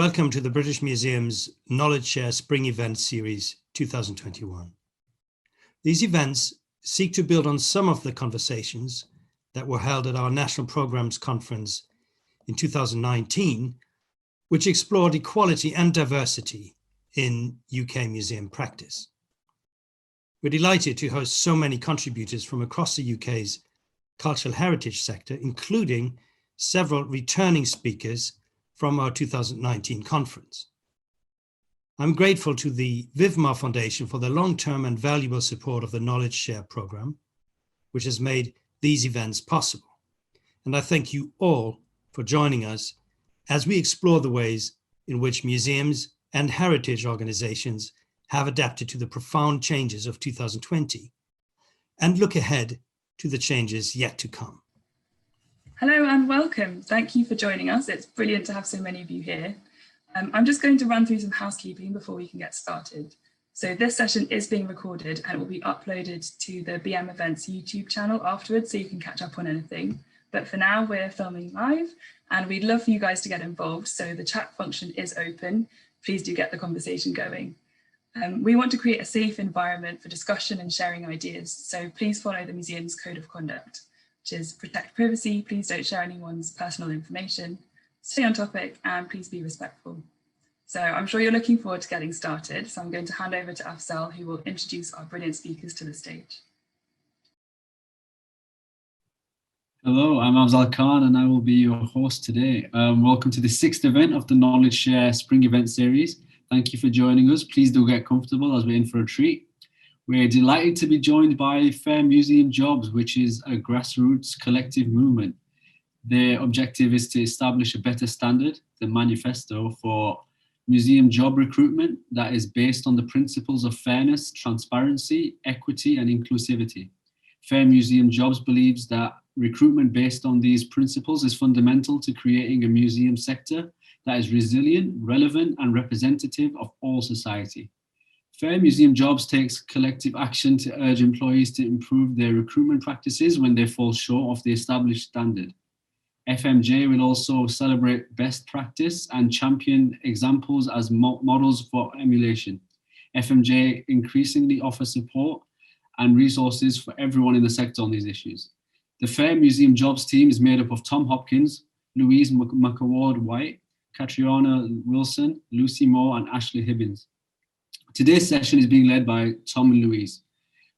welcome to the British Museum's Knowledge Share Spring Event Series 2021. These events seek to build on some of the conversations that were held at our National Programmes Conference in 2019, which explored equality and diversity in UK museum practice. We're delighted to host so many contributors from across the UK's cultural heritage sector, including several returning speakers from our 2019 conference. I'm grateful to the Vivmar Foundation for the long-term and valuable support of the Knowledge Share program, which has made these events possible. And I thank you all for joining us as we explore the ways in which museums and heritage organizations have adapted to the profound changes of 2020 and look ahead to the changes yet to come. Hello and welcome. Thank you for joining us. It's brilliant to have so many of you here. I'm just going to run through some housekeeping before we can get started. So this session is being recorded and it will be uploaded to the BM Events YouTube channel afterwards, so you can catch up on anything. But for now, we're filming live and we'd love for you guys to get involved. So the chat function is open. Please do get the conversation going. We want to create a safe environment for discussion and sharing ideas. So please follow the museum's code of conduct, which is protect privacy, please don't share anyone's personal information, stay on topic, and please be respectful. So I'm sure you're looking forward to getting started. So I'm going to hand over to Afzal, who will introduce our brilliant speakers to the stage. Hello, I'm Afzal Khan and I will be your host today. Welcome to the 6th event of the Knowledge Share Spring Event Series. Thank you for joining us. Please do get comfortable as we're in for a treat. We're delighted to be joined by Fair Museum Jobs, which is a grassroots collective movement. Their objective is to establish a better standard, the Manifesto, for museum job recruitment that is based on the principles of fairness, transparency, equity, and inclusivity. Fair Museum Jobs believes that recruitment based on these principles is fundamental to creating a museum sector that is resilient, relevant, and representative of all society. Fair Museum Jobs takes collective action to urge employees to improve their recruitment practices when they fall short of the established standard. FMJ will also celebrate best practice and champion examples as models for emulation. FMJ increasingly offers support and resources for everyone in the sector on these issues. The Fair Museum Jobs team is made up of Tom Hopkins, Louise McAward-White, Catriona Wilson, Lucy Moore, and Ashley Hibbins. Today's session is being led by Tom and Louise.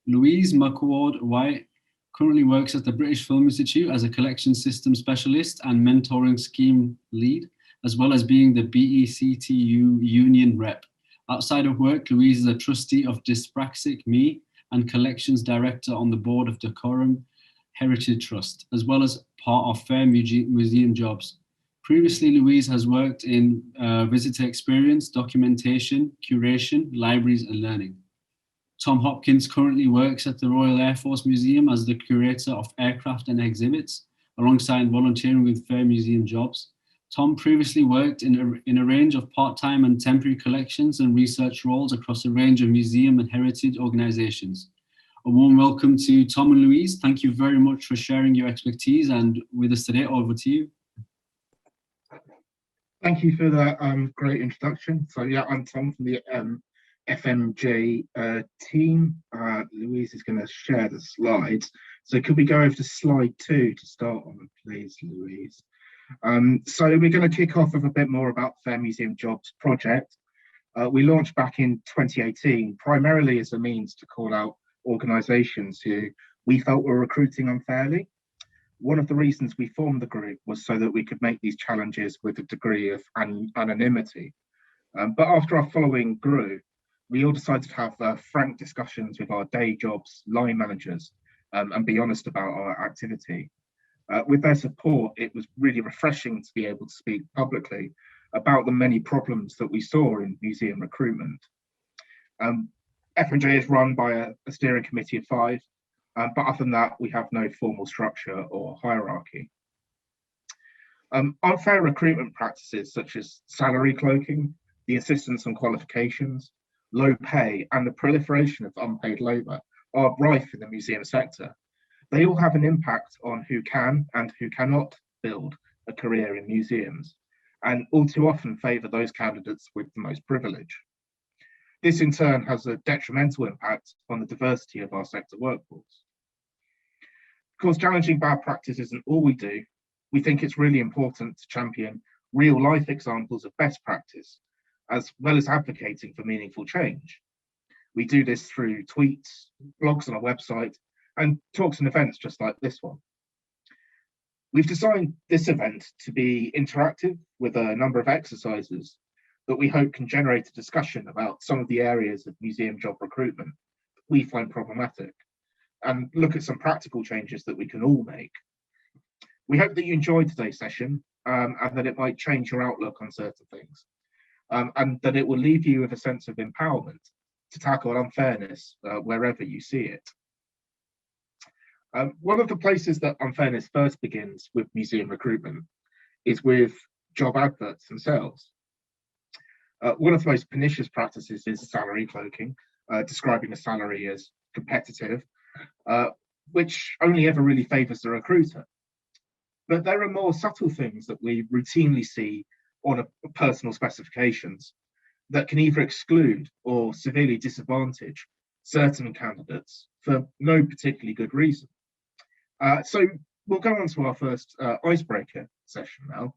Louise McAward-White currently works at the British Film Institute as a collection system specialist and mentoring scheme lead, as well as being the BECTU union rep. Outside of work, Louise is a trustee of Dyspraxic Me and collections director on the board of Decorum Heritage Trust, as well as part of Fair Museum Jobs. Previously, Louise has worked in visitor experience, documentation, curation, libraries, and learning. Tom Hopkins currently works at the Royal Air Force Museum as the curator of aircraft and exhibits, alongside volunteering with Fair Museum Jobs. Tom previously worked in a range of part-time and temporary collections and research roles across a range of museum and heritage organizations. A warm welcome to Tom and Louise. Thank you very much for sharing your expertise and with us today. Over to you. Thank you for that great introduction. So yeah, I'm Tom from the FMJ team. Louise is going to share the slides. So could we go over to slide 2 to start on, please, Louise? So we're going to kick off with a bit more about the Fair Museum Jobs project. We launched back in 2018, primarily as a means to call out organisations who we felt were recruiting unfairly. One of the reasons we formed the group was so that we could make these challenges with a degree of anonymity. But after our following grew, we all decided to have frank discussions with our day jobs line managers and be honest about our activity. With their support, it was really refreshing to be able to speak publicly about the many problems that we saw in museum recruitment. FMJ is run by a steering committee of 5, but other than that, we have no formal structure or hierarchy. Unfair recruitment practices such as salary cloaking, the insistence on qualifications, low pay, and the proliferation of unpaid labour are rife in the museum sector. They all have an impact on who can and who cannot build a career in museums. and all too often favour those candidates with the most privilege. This in turn has a detrimental impact on the diversity of our sector workforce. Of course, challenging bad practice isn't all we do. We think it's really important to champion real life examples of best practice, as well as advocating for meaningful change. We do this through tweets, blogs on our website, and talks and events just like this one. We've designed this event to be interactive with a number of exercises that we hope can generate a discussion about some of the areas of museum job recruitment that we find problematic, and look at some practical changes that we can all make. We hope that you enjoyed today's session and that it might change your outlook on certain things, and that it will leave you with a sense of empowerment to tackle unfairness wherever you see it. One of the places that unfairness first begins with museum recruitment is with job adverts themselves. One of the most pernicious practices is salary cloaking, describing a salary as competitive, which only ever really favours the recruiter. But there are more subtle things that we routinely see on a personal specifications that can either exclude or severely disadvantage certain candidates for no particularly good reason. So we'll go on to our first icebreaker session now.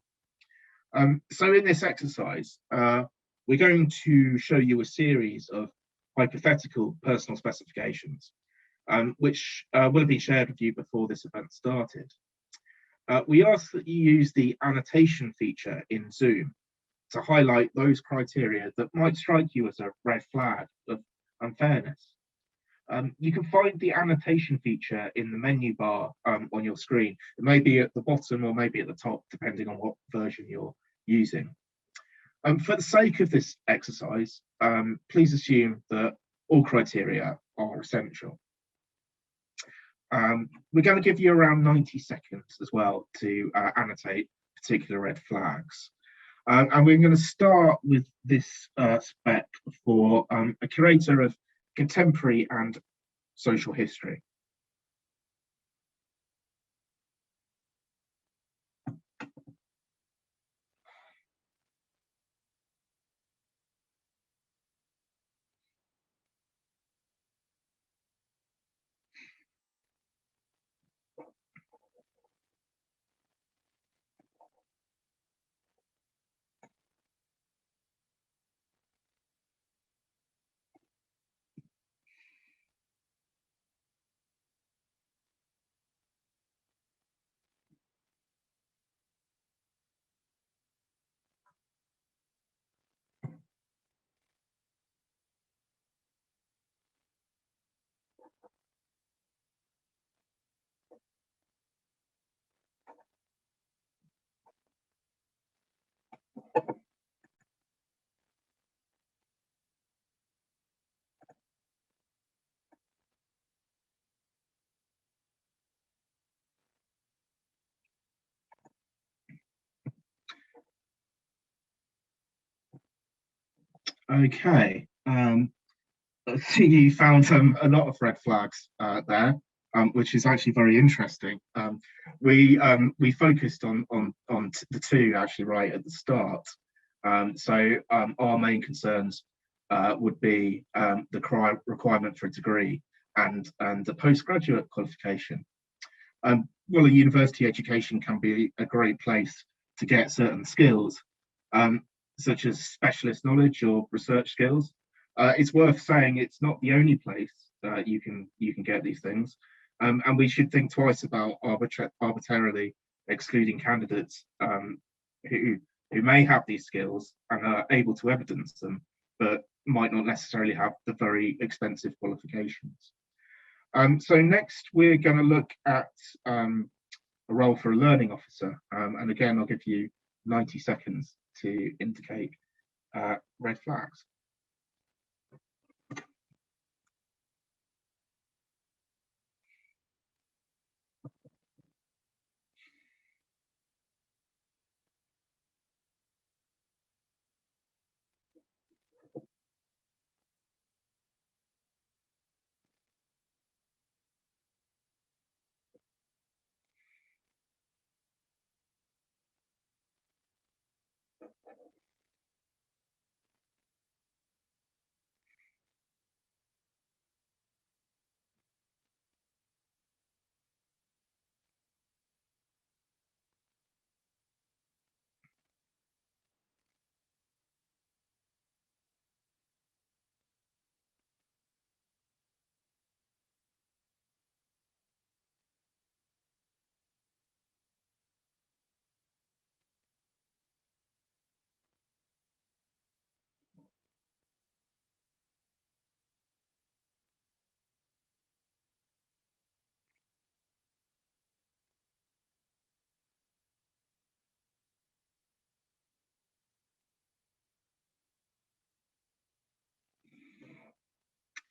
So in this exercise, we're going to show you a series of hypothetical personal specifications, which will have been shared with you before this event started. We ask that you use the annotation feature in Zoom to highlight those criteria that might strike you as a red flag of unfairness. You can find the annotation feature in the menu bar on your screen. It may be at the bottom or maybe at the top, depending on what version you're using. For the sake of this exercise, please assume that all criteria are essential. We're going to give you around 90 seconds as well to annotate particular red flags. And we're going to start with this spec for a curator of contemporary and social history. Okay, so you found a lot of red flags there, which is actually very interesting. We focused on the two actually right at the start. So our main concerns would be the requirement for a degree and the postgraduate qualification. Well, a university education can be a great place to get certain skills, such as specialist knowledge or research skills. It's worth saying it's not the only place you can get these things, and we should think twice about arbitrarily excluding candidates who may have these skills and are able to evidence them, but might not necessarily have the very expensive qualifications. So next, we're going to look at a role for a learning officer, and again, I'll give you 90 seconds to indicate red flags.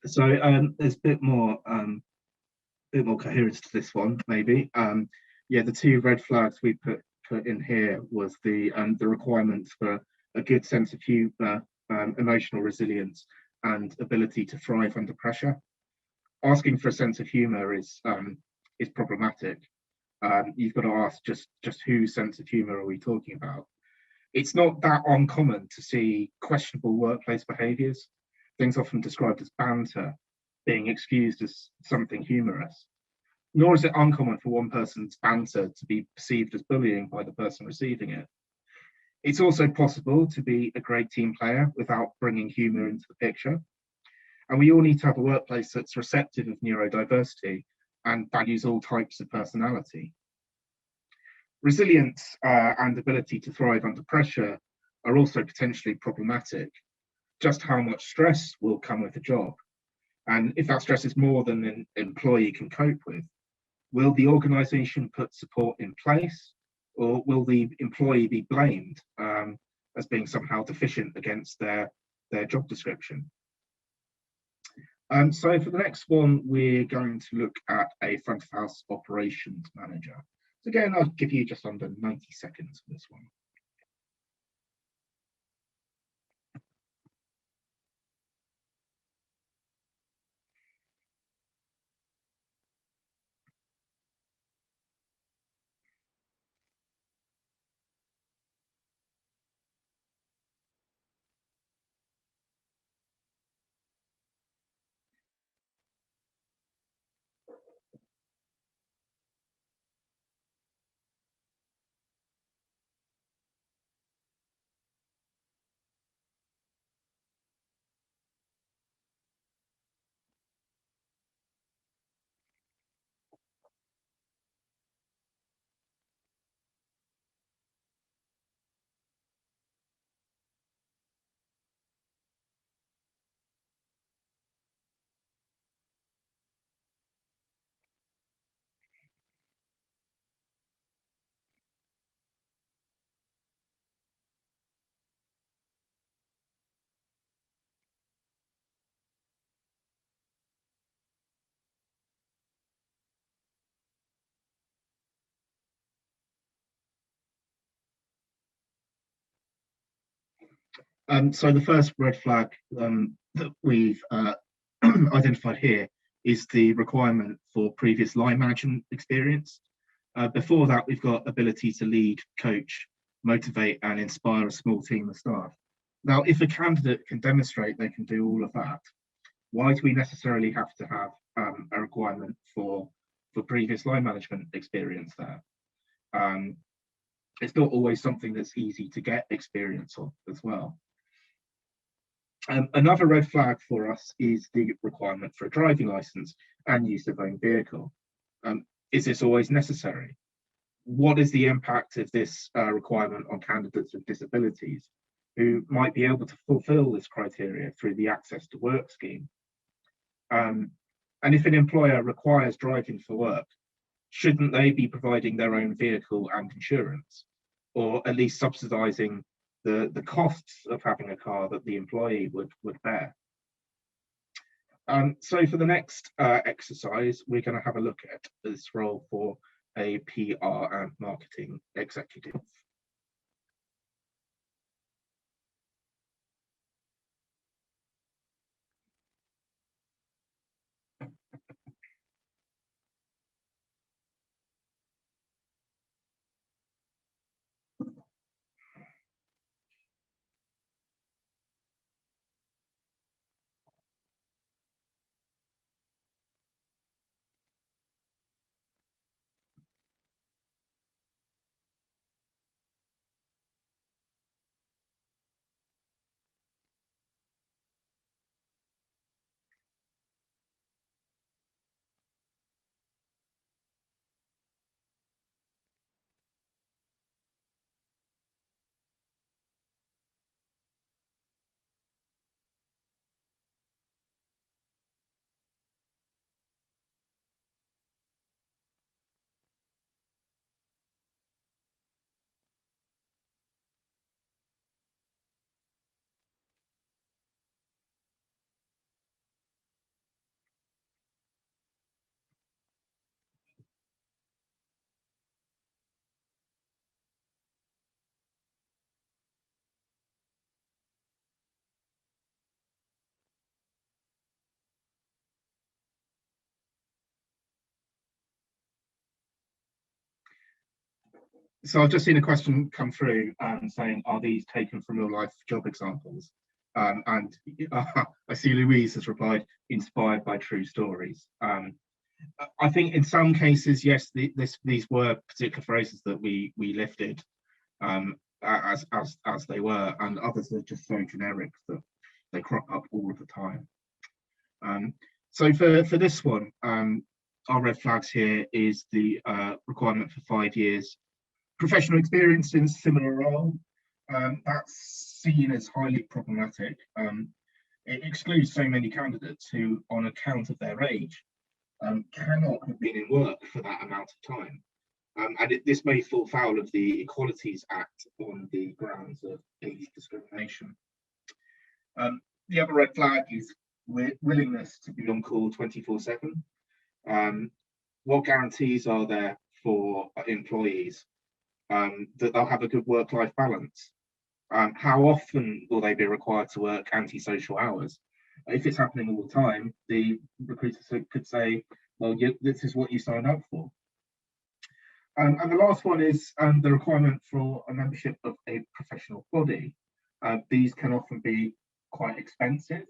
So there's a bit more coherence to this one, maybe. Yeah, the two red flags we put in here was the requirements for a good sense of humour, emotional resilience, and ability to thrive under pressure. Asking for a sense of humour is problematic. You've got to ask just whose sense of humour are we talking about? It's not that uncommon to see questionable workplace behaviours, things often described as banter, being excused as something humorous. Nor is it uncommon for one person's banter to be perceived as bullying by the person receiving it. It's also possible to be a great team player without bringing humour into the picture. And we all need to have a workplace that's receptive of neurodiversity and values all types of personality. Resilience and ability to thrive under pressure are also potentially problematic. Just how much stress will come with the job? And if that stress is more than an employee can cope with, will the organisation put support in place, or will the employee be blamed as being somehow deficient against their job description? So for the next one, we're going to look at a front of house operations manager. So again, I'll give you just under 90 seconds for this one. So the first red flag that we've identified here is the requirement for previous line management experience. Before that, we've got ability to lead, coach, motivate, and inspire a small team of staff. Now, if a candidate can demonstrate they can do all of that, why do we necessarily have to have a requirement for previous line management experience there? It's not always something that's easy to get experience of as well. Another red flag for us is the requirement for a driving license and use of own vehicle. Is this always necessary? What is the impact of this requirement on candidates with disabilities who might be able to fulfill this criteria through the access to work scheme? And if an employer requires driving for work, shouldn't they be providing their own vehicle and insurance, or at least subsidising the costs of having a car that the employee would bear? So for the next exercise, we're going to have a look at this role for a PR and marketing executive. So I've just seen a question come through saying, are these taken from real life job examples? And I see Louise has replied, inspired by true stories. I think in some cases, yes, these were particular phrases that we lifted as they were, and others are just so generic that they crop up all of the time. So for this one, our red flags here is the requirement for 5 years professional experience in a similar role. That's seen as highly problematic. It excludes so many candidates who, on account of their age, cannot have been in work for that amount of time. And this may fall foul of the Equalities Act on the grounds of age discrimination. The other red flag is willingness to be on call 24/7. What guarantees are there for employees that they'll have a good work-life balance? How often will they be required to work antisocial hours? If it's happening all the time, the recruiter could say, well, this is what you signed up for. And the last one is the requirement for a membership of a professional body. These can often be quite expensive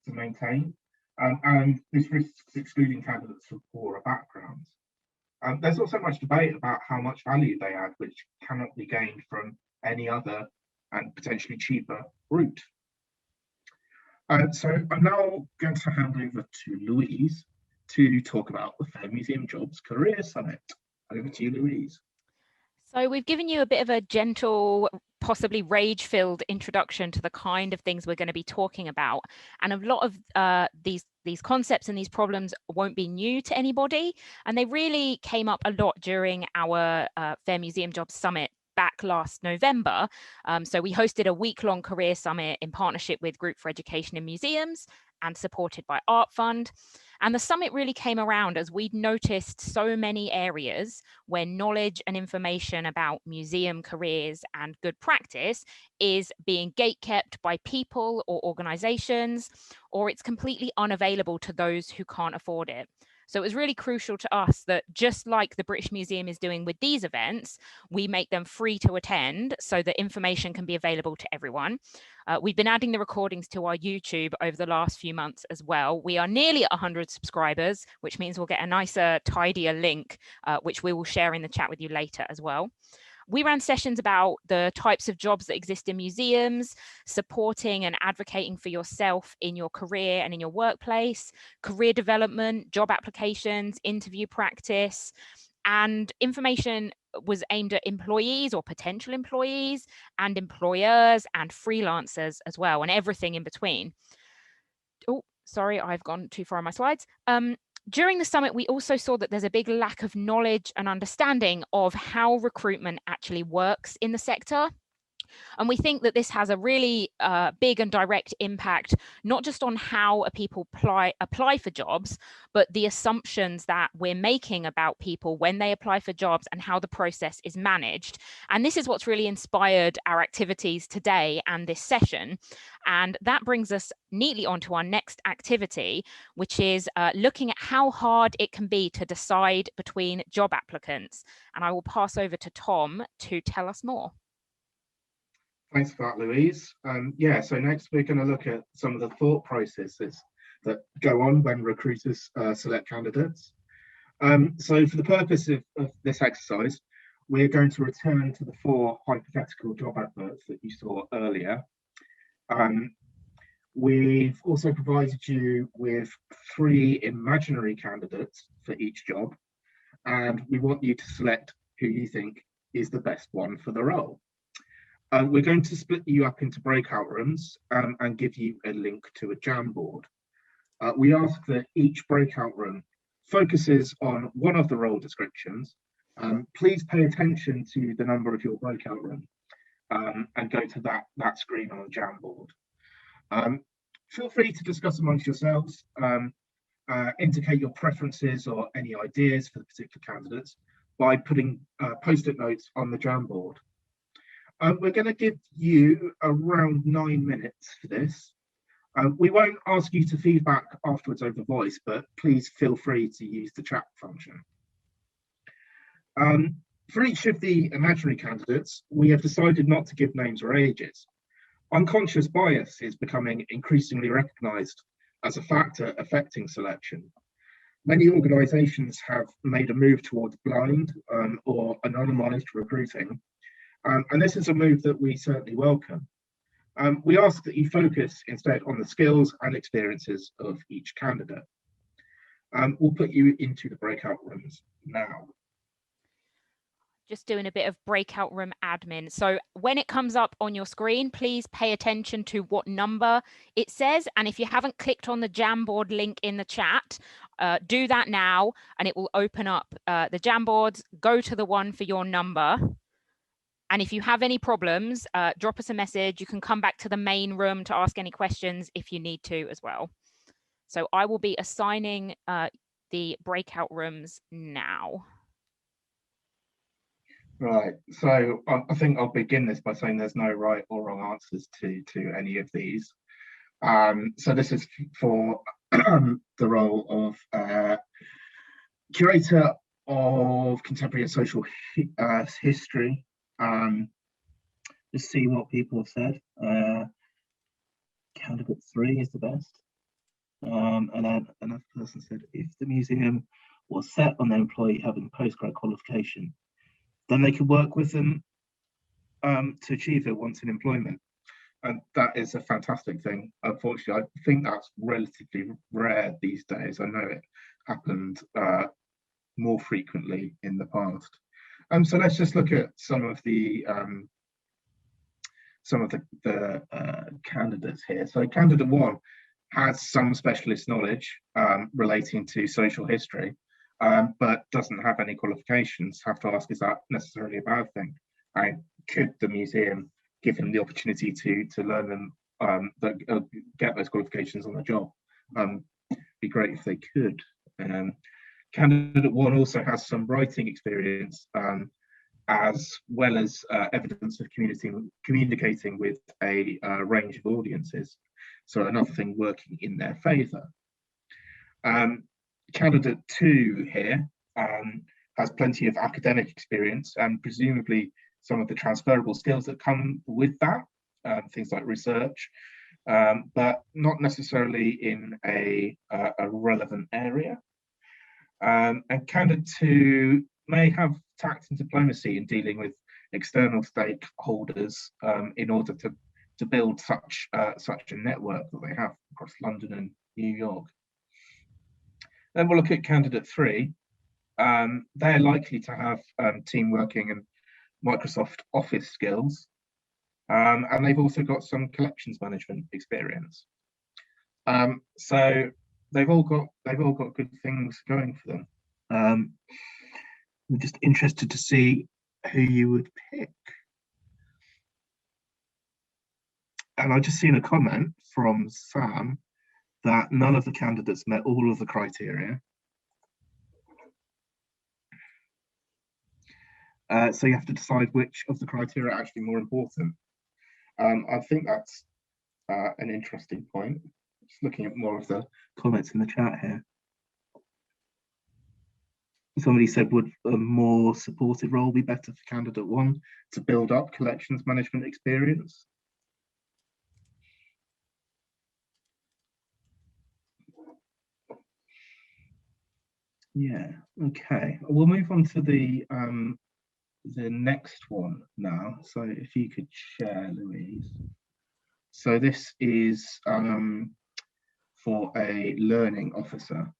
to maintain, and this risks excluding candidates from poorer backgrounds. There's also much debate about how much value they add, which cannot be gained from any other and potentially cheaper route. So I'm now going to hand over to Louise to talk about the Fair Museum Jobs Careers Summit. Over to you, Louise. So we've given you a bit of a gentle, possibly rage-filled introduction to the kind of things we're going to be talking about. And a lot of these concepts and these problems won't be new to anybody. And they really came up a lot during our Fair Museum Jobs Summit back last November. So we hosted a week-long career summit in partnership with Group for Education in Museums and supported by Art Fund. And the summit really came around as we'd noticed so many areas where knowledge and information about museum careers and good practice is being gatekept by people or organizations, or it's completely unavailable to those who can't afford it. So it was really crucial to us that just like the British Museum is doing with these events, we make them free to attend so that information can be available to everyone. We've been adding the recordings to our YouTube over the last few months as well. We are nearly at 100 subscribers, which means we'll get a nicer, tidier link, which we will share in the chat with you later as well. We ran sessions about the types of jobs that exist in museums, supporting and advocating for yourself in your career and in your workplace, career development, job applications, interview practice, and information was aimed at employees or potential employees and employers and freelancers as well, and everything in between. Oh, sorry, I've gone too far on my slides. During the summit, we also saw that there's a big lack of knowledge and understanding of how recruitment actually works in the sector. And we think that this has a really big and direct impact, not just on how people apply for jobs, but the assumptions that we're making about people when they apply for jobs and how the process is managed. And this is what's really inspired our activities today and this session. And that brings us neatly onto our next activity, which is looking at how hard it can be to decide between job applicants. And I will pass over to Tom to tell us more. Thanks for that, Louise. Yeah, so next we're going to look at some of the thought processes that go on when recruiters select candidates. So for the purpose of this exercise, we're going to return to the 4 hypothetical job adverts that you saw earlier. We've also provided you with 3 imaginary candidates for each job, and we want you to select who you think is the best one for the role. We're going to split you up into breakout rooms and give you a link to a Jamboard. We ask that each breakout room focuses on one of the role descriptions. Please pay attention to the number of your breakout room and go to that screen on the Jamboard. Feel free to discuss amongst yourselves, indicate your preferences or any ideas for the particular candidates by putting post-it notes on the Jamboard. We're going to give you around 9 minutes for this. We won't ask you to feedback afterwards over voice, but please feel free to use the chat function. For each of the imaginary candidates, we have decided not to give names or ages. Unconscious bias is becoming increasingly recognised as a factor affecting selection. Many organisations have made a move towards blind or anonymised recruiting, and this is a move that we certainly welcome. We ask that you focus instead on the skills and experiences of each candidate. We'll put you into the breakout rooms now. Just doing a bit of breakout room admin. So when it comes up on your screen, please pay attention to what number it says. And if you haven't clicked on the Jamboard link in the chat, do that now, and it will open up the Jamboards. Go to the one for your number. And if you have any problems, drop us a message. You can come back to the main room to ask any questions if you need to as well. So I will be assigning the breakout rooms now. Right, so I think I'll begin this by saying there's no right or wrong answers to any of these. So this is for the role of Curator of Contemporary and Social History. Just see what people have said. Candidate 3 is the best. And then another person said, if the museum was set on the employee having postgrad qualification, then they could work with them to achieve it once in employment. And that is a fantastic thing. Unfortunately, I think that's relatively rare these days. I know it happened more frequently in the past. So let's just look at some of the candidates here. So candidate 1 has some specialist knowledge relating to social history, but doesn't have any qualifications. Have to ask, is that necessarily a bad thing? And could the museum give him the opportunity to learn them, get those qualifications on the job? Be great if they could. Candidate 1 also has some writing experience, as well as evidence of communicating with a range of audiences. So another thing working in their favour. Candidate 2 here has plenty of academic experience and presumably some of the transferable skills that come with that, things like research, but not necessarily in a relevant area. And candidate 2 may have tact and diplomacy in dealing with external stakeholders in order to build such a network that they have across London and New York. Then we'll look at candidate 3. They're likely to have team working and Microsoft Office skills, and they've also got some collections management experience. So they've all got good things going for them. I'm just interested to see who you would pick. And I've just seen a comment from Sam that none of the candidates met all of the criteria. So you have to decide which of the criteria are actually more important. I think that's an interesting point. Just looking at more of the comments in the chat here. Somebody said, would a more supported role be better for candidate 1 to build up collections management experience? Yeah, okay. We'll move on to the next one now. So if you could share, Louise. So this is for a learning officer.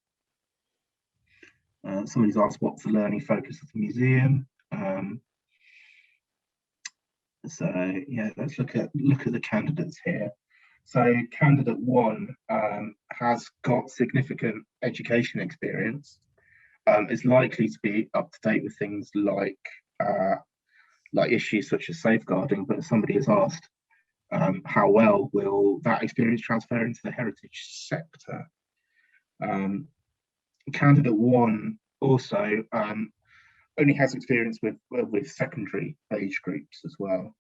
Somebody's asked, what's the learning focus of the museum? So yeah, let's look at the candidates here. So candidate 1 has got significant education experience, is likely to be up to date with things like issues such as safeguarding, but somebody has asked, how well will that experience transfer into the heritage sector? Candidate 1 also only has experience with secondary age groups as well.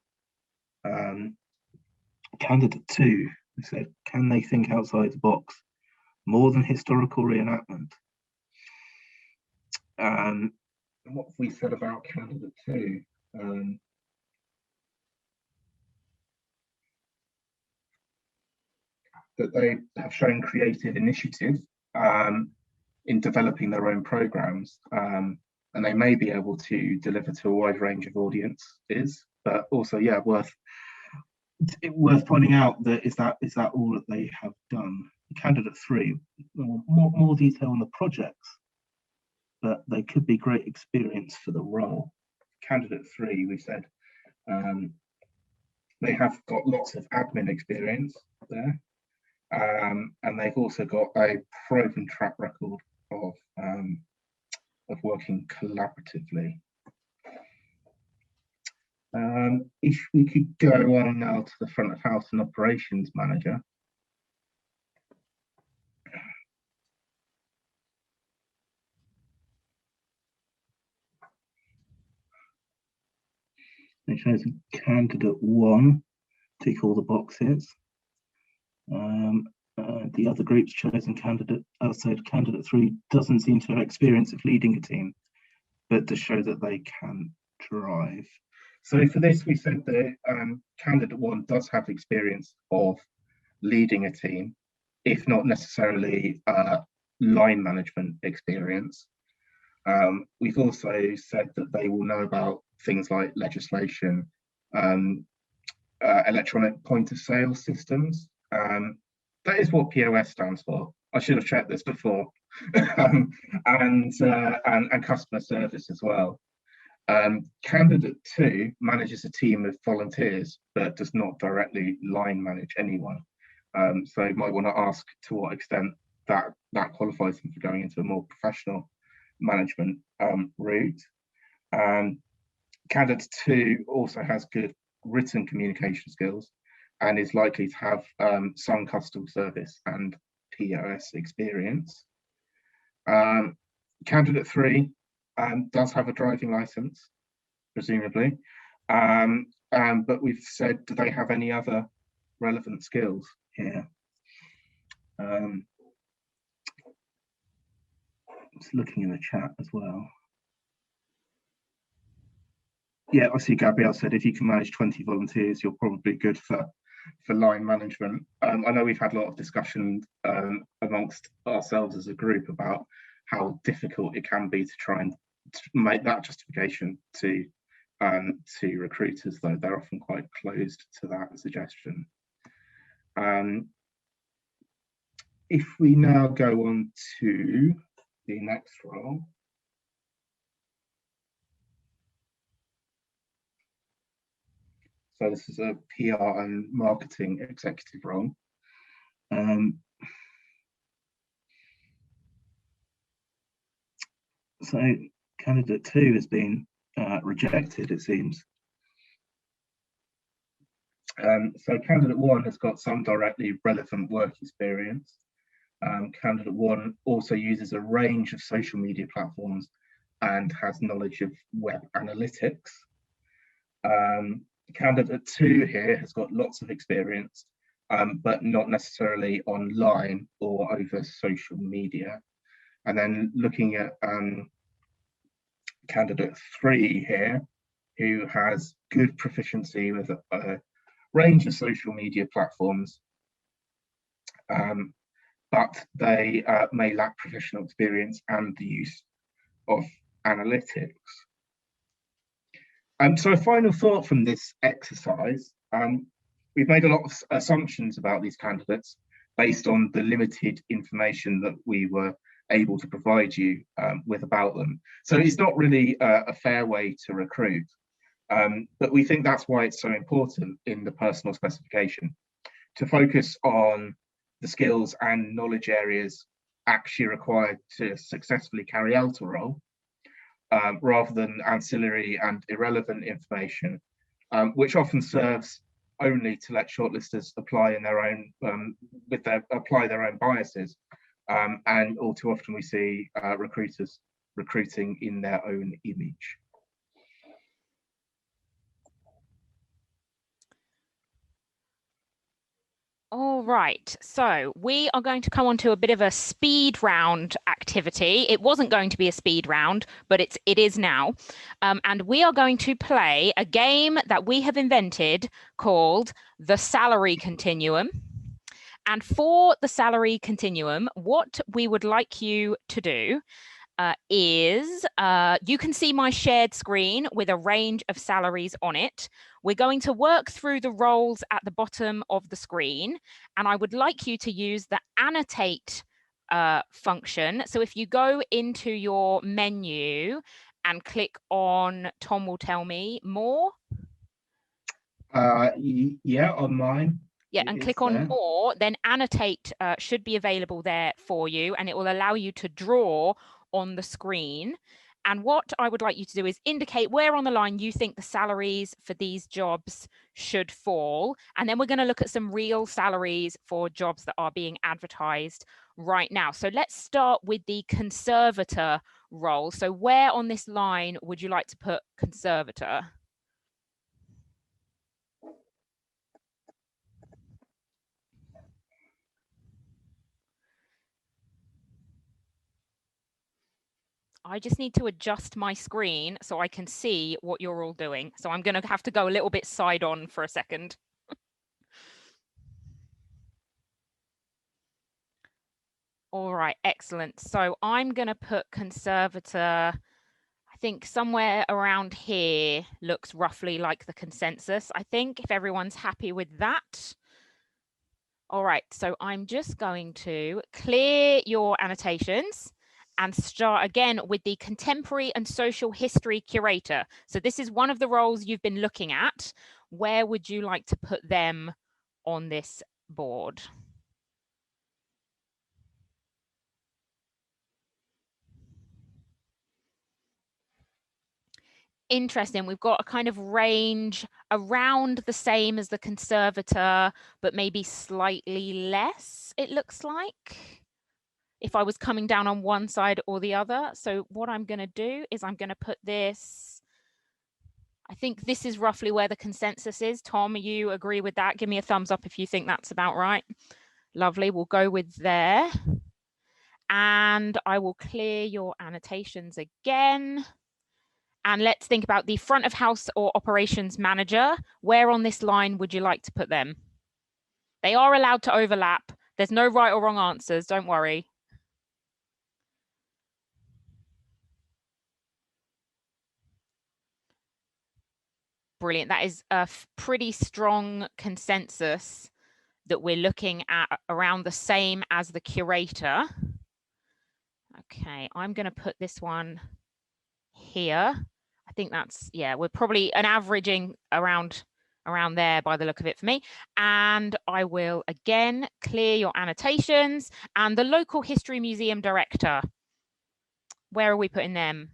Candidate 2 said, can they think outside the box more than historical reenactment? And what have we said about candidate 2? That they have shown creative initiative in developing their own programs, and they may be able to deliver to a wide range of audiences. But also, yeah, worth pointing out that is that all that they have done. Candidate 3, more detail on the projects, but they could be great experience for the role. Candidate 3, we said they have got lots of admin experience there. And they've also got a proven track record of working collaboratively. If we could go on now to the front of house and operations manager. It shows candidate 1 tick all the boxes. The other group's chosen candidate outside candidate 3 doesn't seem to have experience of leading a team, but to show that they can drive. So for this, we said that candidate 1 does have experience of leading a team, if not necessarily line management experience. We've also said that they will know about things like legislation, electronic point of sale systems. That is what POS stands for. I should have checked this before. and customer service as well. Candidate 2 manages a team of volunteers, but does not directly line manage anyone. So you might want to ask to what extent that qualifies them for going into a more professional management route. Candidate 2 also has good written communication skills and is likely to have some customer service and POS experience. Candidate 3 does have a driving license, presumably, but we've said, do they have any other relevant skills here? Just looking in the chat as well. Yeah, I see Gabrielle said if you can manage 20 volunteers, you're probably good for line management. I know we've had a lot of discussion amongst ourselves as a group about how difficult it can be to try and make that justification to recruiters, though they're often quite closed to that suggestion. If we now go on to the next role. So this is a PR and marketing executive role. So candidate 2 has been rejected, it seems. So candidate 1 has got some directly relevant work experience. Candidate 1 also uses a range of social media platforms and has knowledge of web analytics. Candidate 2 here has got lots of experience, but not necessarily online or over social media. And then looking at candidate 3 here, who has good proficiency with a range of social media platforms, but they may lack professional experience and the use of analytics. So a final thought from this exercise, we've made a lot of assumptions about these candidates based on the limited information that we were able to provide you with about them. So it's not really a fair way to recruit, but we think that's why it's so important in the personal specification to focus on the skills and knowledge areas actually required to successfully carry out a role, rather than ancillary and irrelevant information, which often serves only to let shortlisters apply in their own apply their own biases, and all too often we see recruiters recruiting in their own image. All right, so we are going to come on to a bit of a speed round activity. It wasn't going to be a speed round, but it is now. And we are going to play a game that we have invented called the Salary Continuum. And for the Salary Continuum, what we would like you to do is you can see my shared screen with a range of salaries on it. We're going to work through the roles at the bottom of the screen, and I would like you to use the annotate function. So if you go into your menu and click on Tom will tell me more. Yeah, on mine. Yeah, and click on more, then annotate should be available there for you, and it will allow you to draw on the screen. And what I would like you to do is indicate where on the line you think the salaries for these jobs should fall. And then we're going to look at some real salaries for jobs that are being advertised right now. So let's start with the conservator role. So where on this line would you like to put conservator? I just need to adjust my screen so I can see what you're all doing. So I'm going to have to go a little bit side on for a second. All right, excellent. So I'm going to put conservator, I think somewhere around here looks roughly like the consensus, I think, if everyone's happy with that. All right, so I'm just going to clear your annotations and start again with the Contemporary and Social History Curator. So this is one of the roles you've been looking at. Where would you like to put them on this board? Interesting. We've got a kind of range around the same as the conservator, but maybe slightly less, it looks like, if I was coming down on one side or the other. So what I'm going to do is I'm going to put this, I think this is roughly where the consensus is. Tom, you agree with that? Give me a thumbs up if you think that's about right. Lovely. We'll go with there. And I will clear your annotations again. And let's think about the front of house or operations manager. Where on this line would you like to put them? They are allowed to overlap. There's no right or wrong answers, don't worry. Brilliant. That is a pretty strong consensus that we're looking at around the same as the curator. Okay, I'm going to put this one here. I think that's, yeah, we're probably an averaging around there by the look of it for me. And I will again clear your annotations. And the local history museum director, where are we putting them?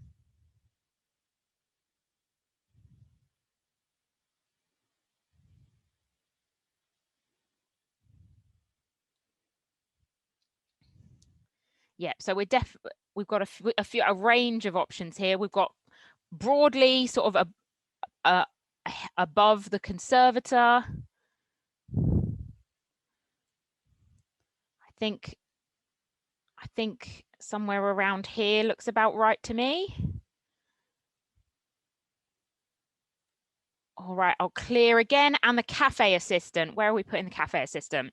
Yeah, so we've got a range of options here. We've got broadly sort of above the conservator. I think somewhere around here looks about right to me. All right, I'll clear again. And the cafe assistant, where are we putting the cafe assistant?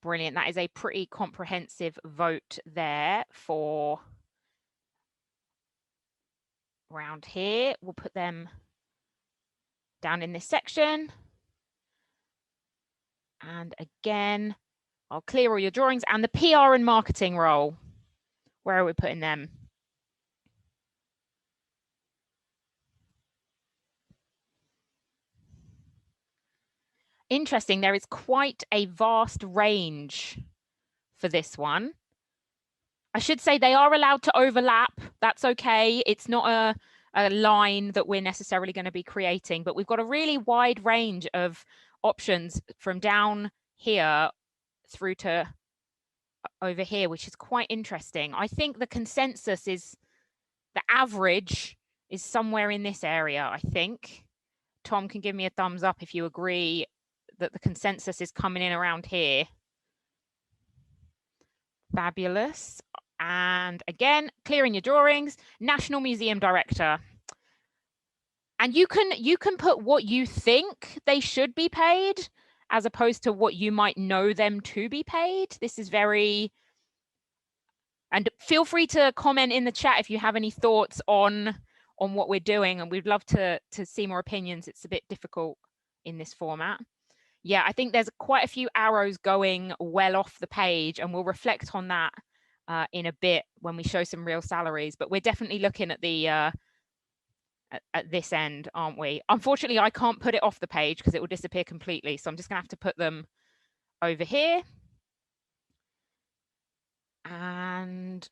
Brilliant. That is a pretty comprehensive vote there for around here. We'll put them down in this section. And again, I'll clear all your drawings. And the PR and marketing role, where are we putting them? Interesting, there is quite a vast range for this one. I should say they are allowed to overlap. That's okay. It's not a line that we're necessarily going to be creating, but we've got a really wide range of options from down here through to over here, which is quite interesting. I think the consensus is, the average is somewhere in this area, I think. Tom can give me a thumbs up if you agree that the consensus is coming in around here. Fabulous. And again, clearing your drawings, National Museum Director. And you can put what you think they should be paid as opposed to what you might know them to be paid. This is very, and feel free to comment in the chat if you have any thoughts on what we're doing, and we'd love to see more opinions. It's a bit difficult in this format. Yeah, I think there's quite a few arrows going well off the page, and we'll reflect on that in a bit when we show some real salaries. But we're definitely looking at the at this end, aren't we? Unfortunately, I can't put it off the page because it will disappear completely. So I'm just gonna have to put them over here. And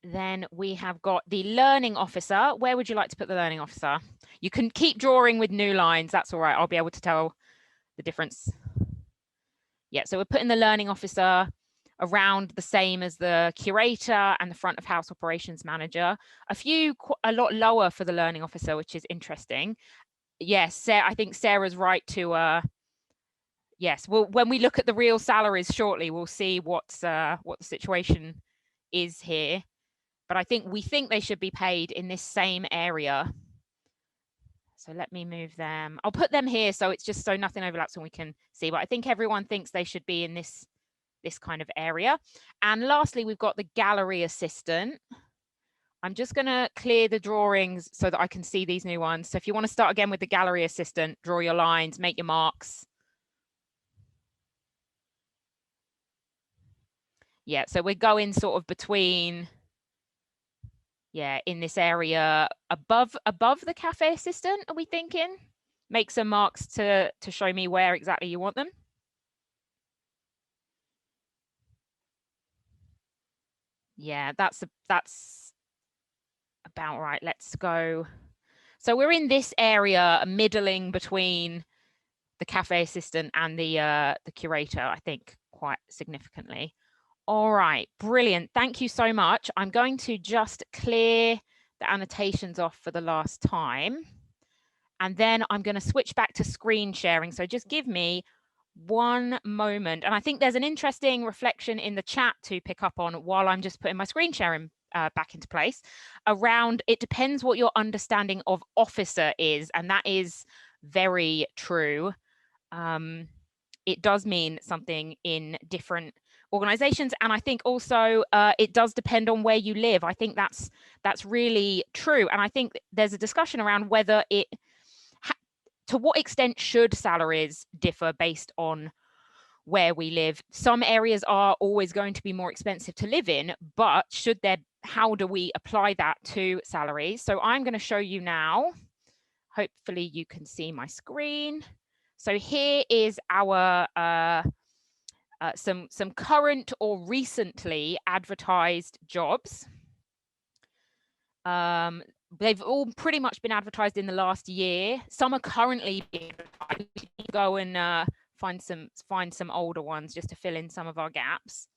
then we have got the learning officer. Where would you like to put the learning officer? You can keep drawing with new lines. That's all right. I'll be able to tell the difference. Yeah, so we're putting the learning officer around the same as the curator and the front of house operations manager. A lot lower for the learning officer, which is interesting. Yes, I think Sarah's right to yes, well, when we look at the real salaries shortly, we'll see what the situation is here. But we think they should be paid in this same area. So let me move them. I'll put them here so it's just so nothing overlaps and we can see. But I think everyone thinks they should be in this kind of area. And lastly, we've got the gallery assistant. I'm just going to clear the drawings so that I can see these new ones. So if you want to start again with the gallery assistant, draw your lines, make your marks. Yeah, so we're going sort of between, yeah, in this area above the cafe assistant, are we thinking? Make some marks to show me where exactly you want them. Yeah, that's about right. Let's go. So we're in this area, middling between the cafe assistant and the curator, I think, quite significantly. All right, brilliant. Thank you so much. I'm going to just clear the annotations off for the last time. And then I'm going to switch back to screen sharing. So just give me one moment. And I think there's an interesting reflection in the chat to pick up on while I'm just putting my screen sharing back into place around, it depends what your understanding of officer is. And that is very true. It does mean something in different organizations. And I think also it does depend on where you live. I think that's really true. And I think there's a discussion around whether to what extent should salaries differ based on where we live. Some areas are always going to be more expensive to live in, but how do we apply that to salaries? So I'm going to show you now. Hopefully you can see my screen. So here is our some current or recently advertised jobs. They've all pretty much been advertised in the last year. Some are currently being advertised. We can go and find some older ones just to fill in some of our gaps.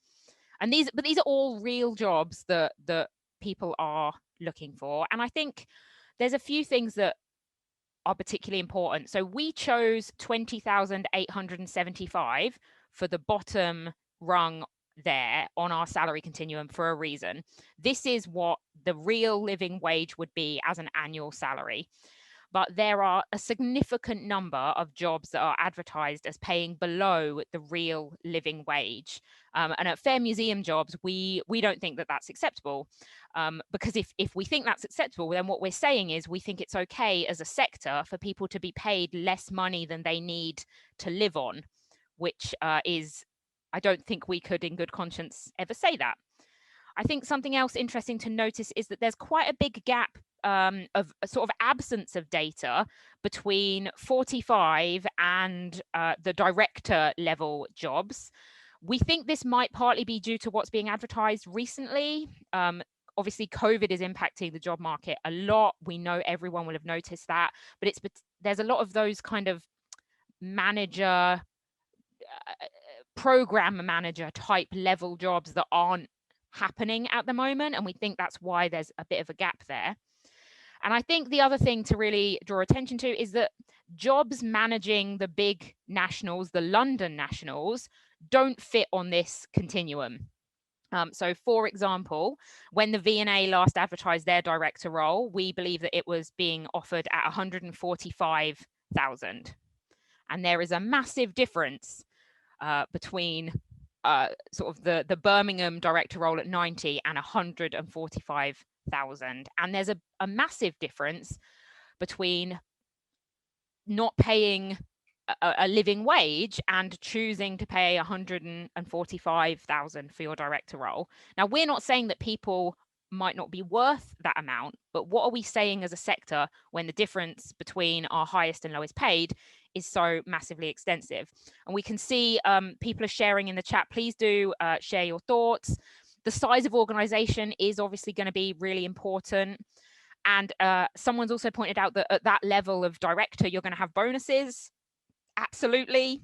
And these are all real jobs that people are looking for. And I think there's a few things that are particularly important. So we chose 20,875 for the bottom rung there on our salary continuum for a reason. This is what the real living wage would be as an annual salary. But there are a significant number of jobs that are advertised as paying below the real living wage. And at Fair Museum Jobs, we don't think that that's acceptable. Because if we think that's acceptable, then what we're saying is we think it's okay as a sector for people to be paid less money than they need to live on, which is, I don't think we could in good conscience ever say that. I think something else interesting to notice is that there's quite a big gap of a sort of absence of data between 45 and the director level jobs. We think this might partly be due to what's being advertised recently. Obviously, COVID is impacting the job market a lot. We know everyone will have noticed that, but there's a lot of those kind of manager program manager type level jobs that aren't happening at the moment. And we think that's why there's a bit of a gap there. And I think the other thing to really draw attention to is that jobs managing the big nationals, the London nationals, don't fit on this continuum. So for example, when the V&A last advertised their director role, we believe that it was being offered at 145,000. And there is a massive difference between sort of the Birmingham director role at 90 and 145,000. And there's a massive difference between not paying a living wage and choosing to pay 145,000 for your director role. Now, we're not saying that people might not be worth that amount, but what are we saying as a sector when the difference between our highest and lowest paid is so massively extensive? And we can see people are sharing in the chat. Please do share your thoughts. The size of organization is obviously going to be really important. And someone's also pointed out that at that level of director, you're going to have bonuses. Absolutely.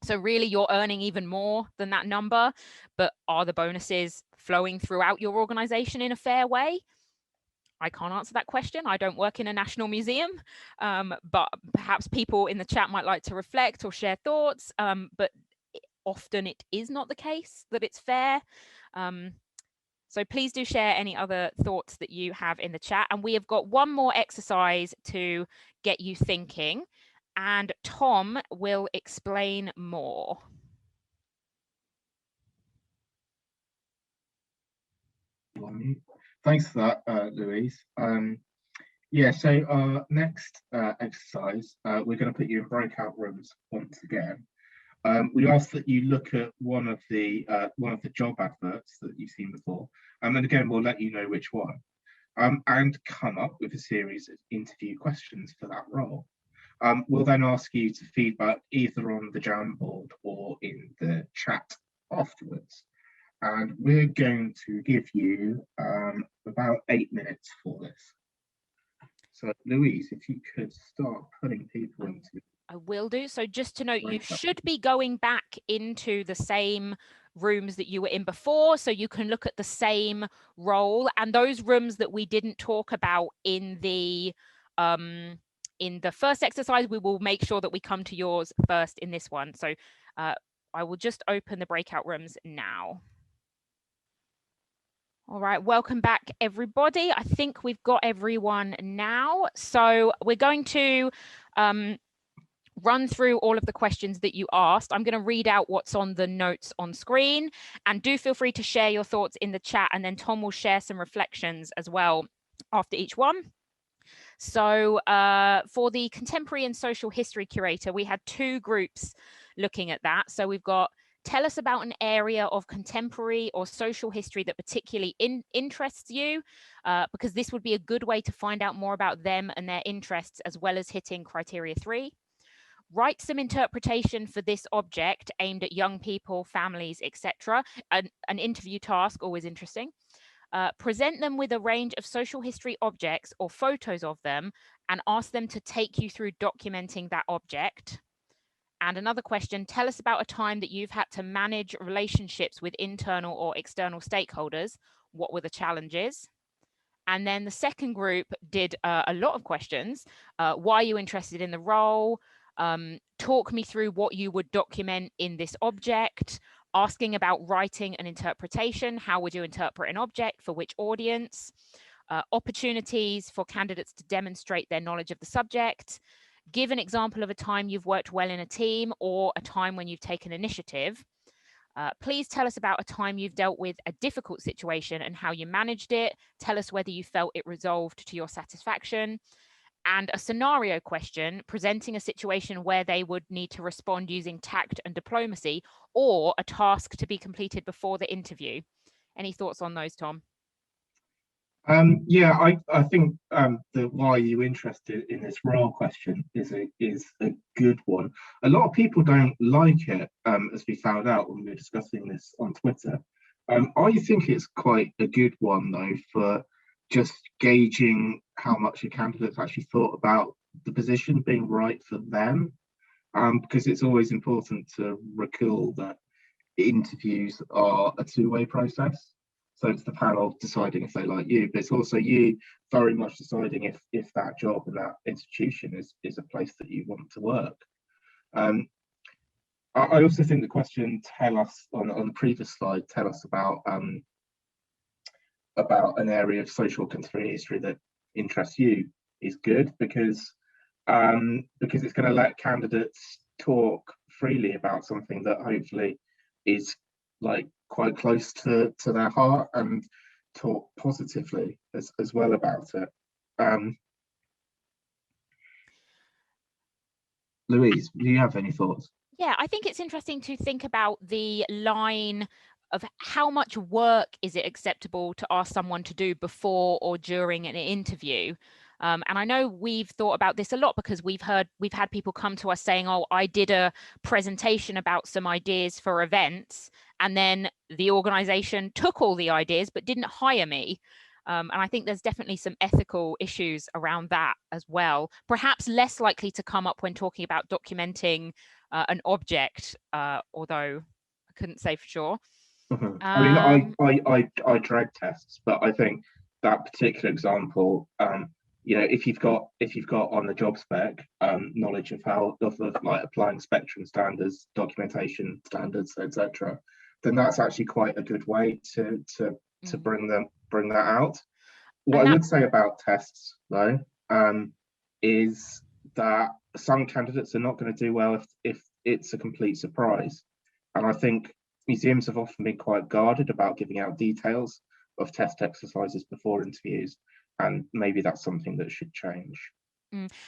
So really you're earning even more than that number, but are the bonuses flowing throughout your organization in a fair way? I can't answer that question. I don't work in a national museum, but perhaps people in the chat might like to reflect or share thoughts, but often it is not the case that it's fair. So please do share any other thoughts that you have in the chat. And we have got one more exercise to get you thinking, and Tom will explain more. Thanks for that, Louise. Yeah, so our next exercise, we're going to put you in breakout rooms once again. We ask that you look at one of the job adverts that you've seen before, and then again we'll let you know which one, and come up with a series of interview questions for that role. We'll then ask you to feedback either on the Jamboard or in the chat afterwards. And we're going to give you about 8 minutes for this. So Louise, if you could start putting people into... I will do. So just to note, you should be going back into the same rooms that you were in before, so you can look at the same role, and those rooms that we didn't talk about in the first exercise, we will make sure that we come to yours first in this one. So I will just open the breakout rooms now. All right, welcome back, everybody. I think we've got everyone now. So we're going to run through all of the questions that you asked. I'm going to read out what's on the notes on screen, and do feel free to share your thoughts in the chat, and then Tom will share some reflections as well after each one. So for the contemporary and social history curator, we had 2 groups looking at that. So we've got, tell us about an area of contemporary or social history that particularly interests you, because this would be a good way to find out more about them and their interests, as well as hitting criteria 3. Write some interpretation for this object aimed at young people, families, etc. An interview task, always interesting. Present them with a range of social history objects or photos of them, and ask them to take you through documenting that object. And another question, tell us about a time that you've had to manage relationships with internal or external stakeholders. What were the challenges? And then the second group did a lot of questions. Why are you interested in the role? Talk me through what you would document in this object. Asking about writing and interpretation. How would you interpret an object? For which audience? Opportunities for candidates to demonstrate their knowledge of the subject. Give an example of a time you've worked well in a team, or a time when you've taken initiative. Please tell us about a time you've dealt with a difficult situation and how you managed it. Tell us whether you felt it resolved to your satisfaction. And a scenario question, presenting a situation where they would need to respond using tact and diplomacy, or a task to be completed before the interview. Any thoughts on those, Tom? Yeah, I think the why are you interested in this role question is a good one. A lot of people don't like it, as we found out when we were discussing this on Twitter. I think it's quite a good one, though, for just gauging how much a candidate's actually thought about the position being right for them, because it's always important to recall that interviews are a two-way process. So it's the panel deciding if they like you, but it's also you very much deciding if that job and that institution is a place that you want to work. I also think the question tell us on the previous slide, tell us about an area of social contemporary history that interests you is good, because it's going to let candidates talk freely about something that hopefully is like quite close to their heart, and talk positively as well about it. Louise, do you have any thoughts? Yeah, I think it's interesting to think about the line of how much work is it acceptable to ask someone to do before or during an interview. And I know we've thought about this a lot, because we've had people come to us saying, oh, I did a presentation about some ideas for events, and then the organization took all the ideas but didn't hire me. And I think there's definitely some ethical issues around that as well. Perhaps less likely to come up when talking about documenting an object, although I couldn't say for sure. I mean, I drag tests, but I think that particular example, if you've got on the job spec knowledge of like applying spectrum standards, documentation standards, etc., then that's actually quite a good way to bring that out. What I would say about tests, though, is that some candidates are not going to do well if it's a complete surprise, and I think museums have often been quite guarded about giving out details of test exercises before interviews, and maybe that's something that should change.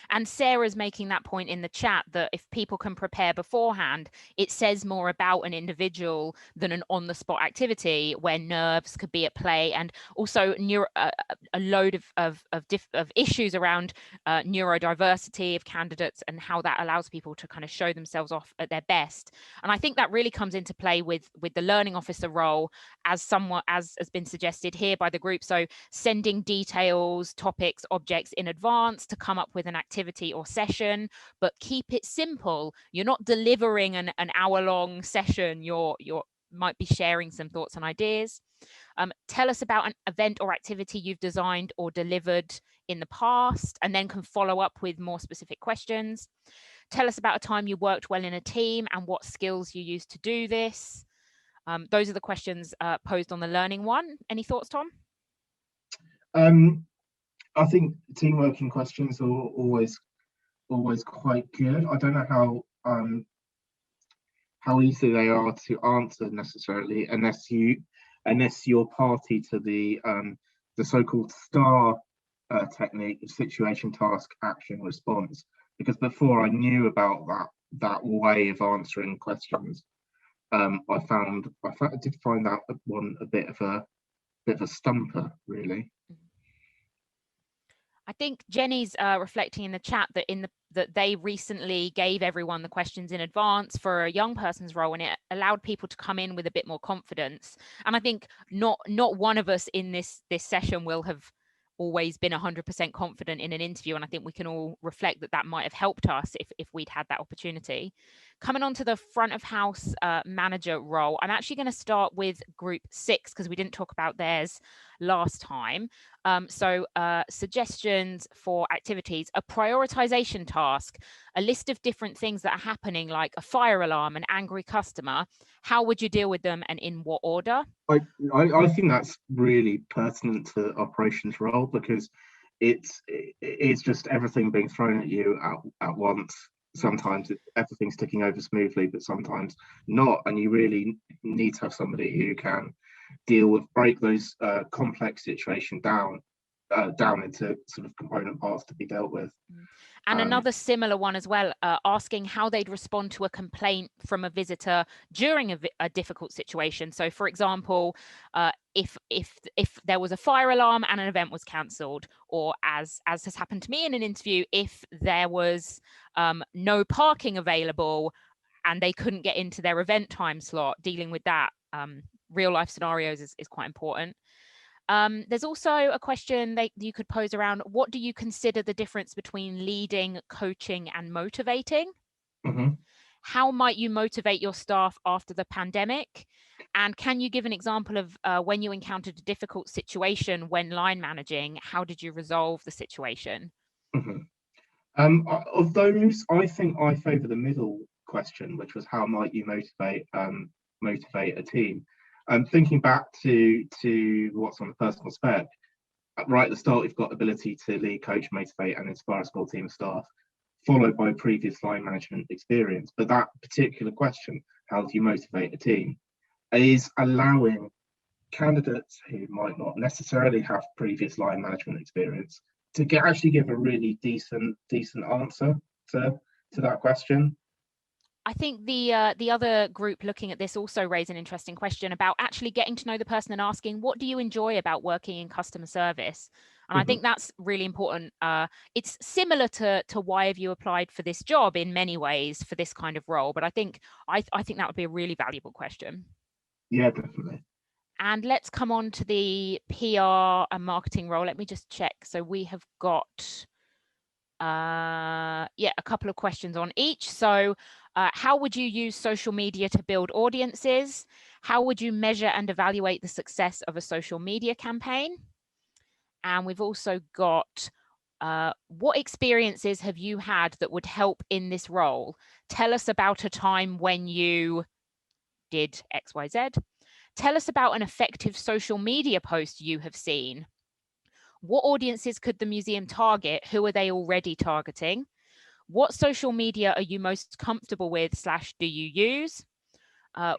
And Sarah's making that point in the chat, that if people can prepare beforehand, it says more about an individual than an on-the-spot activity where nerves could be at play, and also a load of issues around neurodiversity of candidates and how that allows people to kind of show themselves off at their best. And I think that really comes into play with the learning officer role, as has been suggested here by the group. So sending details, topics, objects in advance to come up with an activity or session, but keep it simple. You're not delivering an hour-long session. You're might be sharing some thoughts and ideas. Tell us about an event or activity you've designed or delivered in the past, and then can follow up with more specific questions. Tell us about a time you worked well in a team and what skills you used to do this. Those are the questions posed on the learning one. Any thoughts, Tom? I think team working questions are always quite good. I don't know how easy they are to answer necessarily, unless you're party to the so-called STAR technique of situation, task, action, response. Because before I knew about that way of answering questions, I did find that one a bit of a stumper, really. I think Jenny's reflecting in the chat that they recently gave everyone the questions in advance for a young person's role, and it allowed people to come in with a bit more confidence. And I think not one of us in this session will have always been 100% confident in an interview, and I think we can all reflect that might have helped us if we'd had that opportunity. Coming on to the front of house manager role, I'm actually going to start with group 6, because we didn't talk about theirs last time. So suggestions for activities: a prioritization task, a list of different things that are happening, like a fire alarm, an angry customer. How would you deal with them, and in what order? I think that's really pertinent to operations role, because it's just everything being thrown at you at once. Sometimes everything's ticking over smoothly, but sometimes not, and you really need to have somebody who can break those complex situations down into sort of component parts to be dealt with. And another similar one as well, asking how they'd respond to a complaint from a visitor during a difficult situation. So, for example, if there was a fire alarm and an event was cancelled, or as has happened to me in an interview, if there was no parking available and they couldn't get into their event time slot, dealing with that. Real life scenarios is quite important. There's also a question that you could pose around: what do you consider the difference between leading, coaching, and motivating? Mm-hmm. How might you motivate your staff after the pandemic? And can you give an example of when you encountered a difficult situation when line managing? How did you resolve the situation? Of those, I think I favour the middle question, which was how might you motivate a team. Thinking back to what's on the personal spec, right at the start, we've got ability to lead, coach, motivate, and inspire a small team of staff, followed by previous line management experience. But that particular question, how do you motivate a team, is allowing candidates who might not necessarily have previous line management experience to actually give a really decent answer to that question. I think the other group looking at this also raised an interesting question about actually getting to know the person and asking, what do you enjoy about working in customer service? And I think that's really important. It's similar to why have you applied for this job in many ways for this kind of role, but I think that would be a really valuable question. Yeah, definitely. And let's come on to the PR and marketing role. Let me just check. So we have got a couple of questions on each. So how would you use social media to build audiences? How would you measure and evaluate the success of a social media campaign? And we've also got what experiences have you had that would help in this role? Tell us about a time when you did XYZ. Tell us about an effective social media post you have seen. What audiences could the museum target? Who are they already targeting? What social media are you most comfortable with / do you use?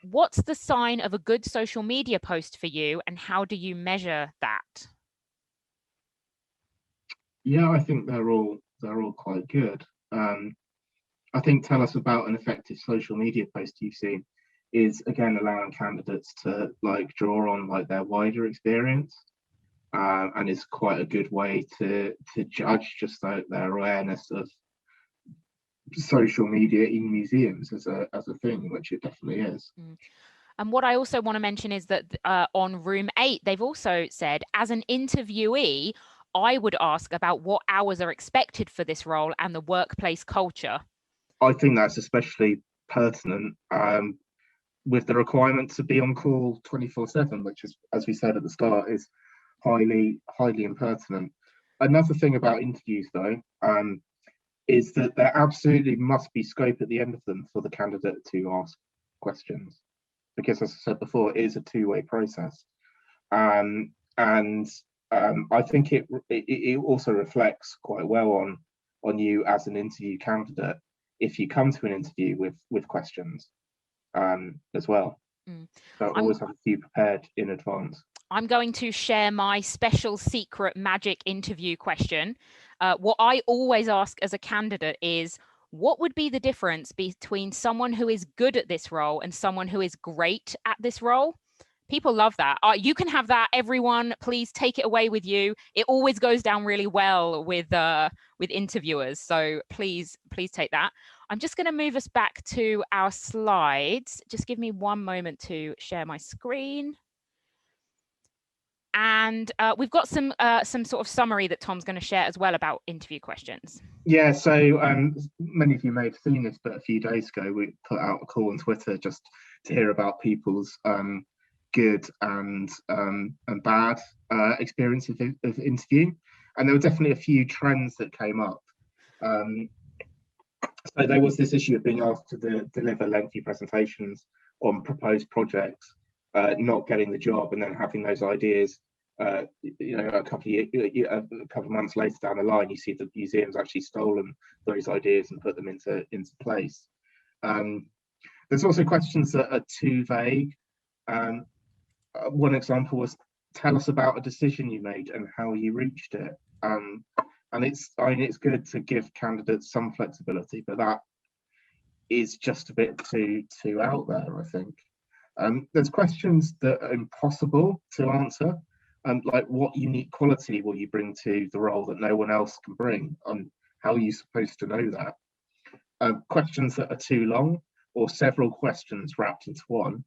What's the sign of a good social media post for you, and how do you measure that? Yeah, I think they're all quite good. I think tell us about an effective social media post you've seen is again allowing candidates to draw on their wider experience, and it's quite a good way to judge just their awareness of social media in museums as a thing, which it definitely is. And what I also want to mention is that on room 8, they've also said, as an interviewee, I would ask about what hours are expected for this role and the workplace culture. I think that's especially pertinent with the requirement to be on call 24/7, which is, as we said at the start, is highly impertinent. Another thing about interviews, though, is that there absolutely must be scope at the end of them for the candidate to ask questions, because, as I said before, it is a two-way process, and I think it also reflects quite well on you as an interview candidate if you come to an interview with questions as well. So always have a few prepared in advance. I'm going to share my special secret magic interview question. What I always ask as a candidate is, what would be the difference between someone who is good at this role and someone who is great at this role? People love that. You can have that, everyone. Please take it away with you. It always goes down really well with interviewers. So please take that. I'm just going to move us back to our slides. Just give me one moment to share my screen. And we've got some sort of summary that Tom's going to share as well about interview questions. Yeah, so many of you may have seen this, but a few days ago we put out a call on Twitter just to hear about people's good and bad experiences of interviewing, and there were definitely a few trends that came up. So there was this issue of being asked to deliver lengthy presentations on proposed projects, not getting the job, and then having those ideas. A couple of months later down the line, you see the museum's actually stolen those ideas and put them into place. There's also questions that are too vague. One example was, tell us about a decision you made and how you reached it. And it's good to give candidates some flexibility, but that is just a bit too out there, I think. There's questions that are impossible to answer, like what unique quality will you bring to the role that no one else can bring, and how are you supposed to know that? Questions that are too long, or several questions wrapped into one.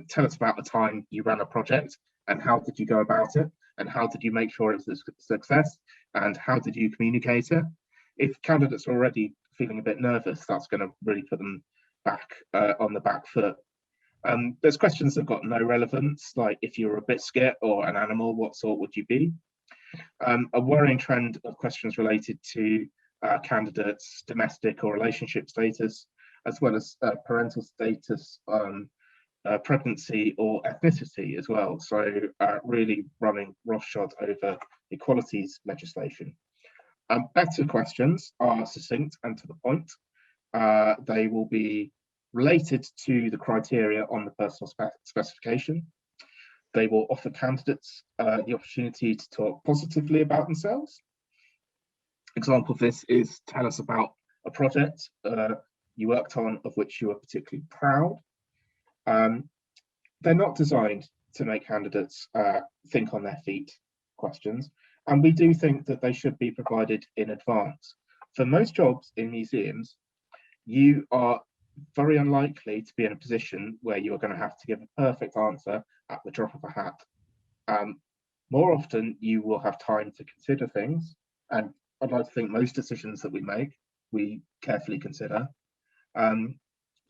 Tell us about the time you ran a project, and how did you go about it, and how did you make sure it was a success, and how did you communicate it? If candidates are already feeling a bit nervous, that's going to really put them on the back foot. There's questions that have got no relevance, like if you were a biscuit or an animal, what sort would you be? A worrying trend of questions related to candidates' domestic or relationship status, as well as parental status, pregnancy or ethnicity as well. So really running roughshod over equalities legislation. Better questions are succinct and to the point. They will be related to the criteria on the personal specification. They will offer candidates the opportunity to talk positively about themselves. Example of this is tell us about a project you worked on of which you are particularly proud. They're not designed to make candidates think on their feet questions, and we do think that they should be provided in advance. For most jobs in museums, you are very unlikely to be in a position where you're going to have to give a perfect answer at the drop of a hat. More often, you will have time to consider things, and I'd like to think most decisions that we make, we carefully consider.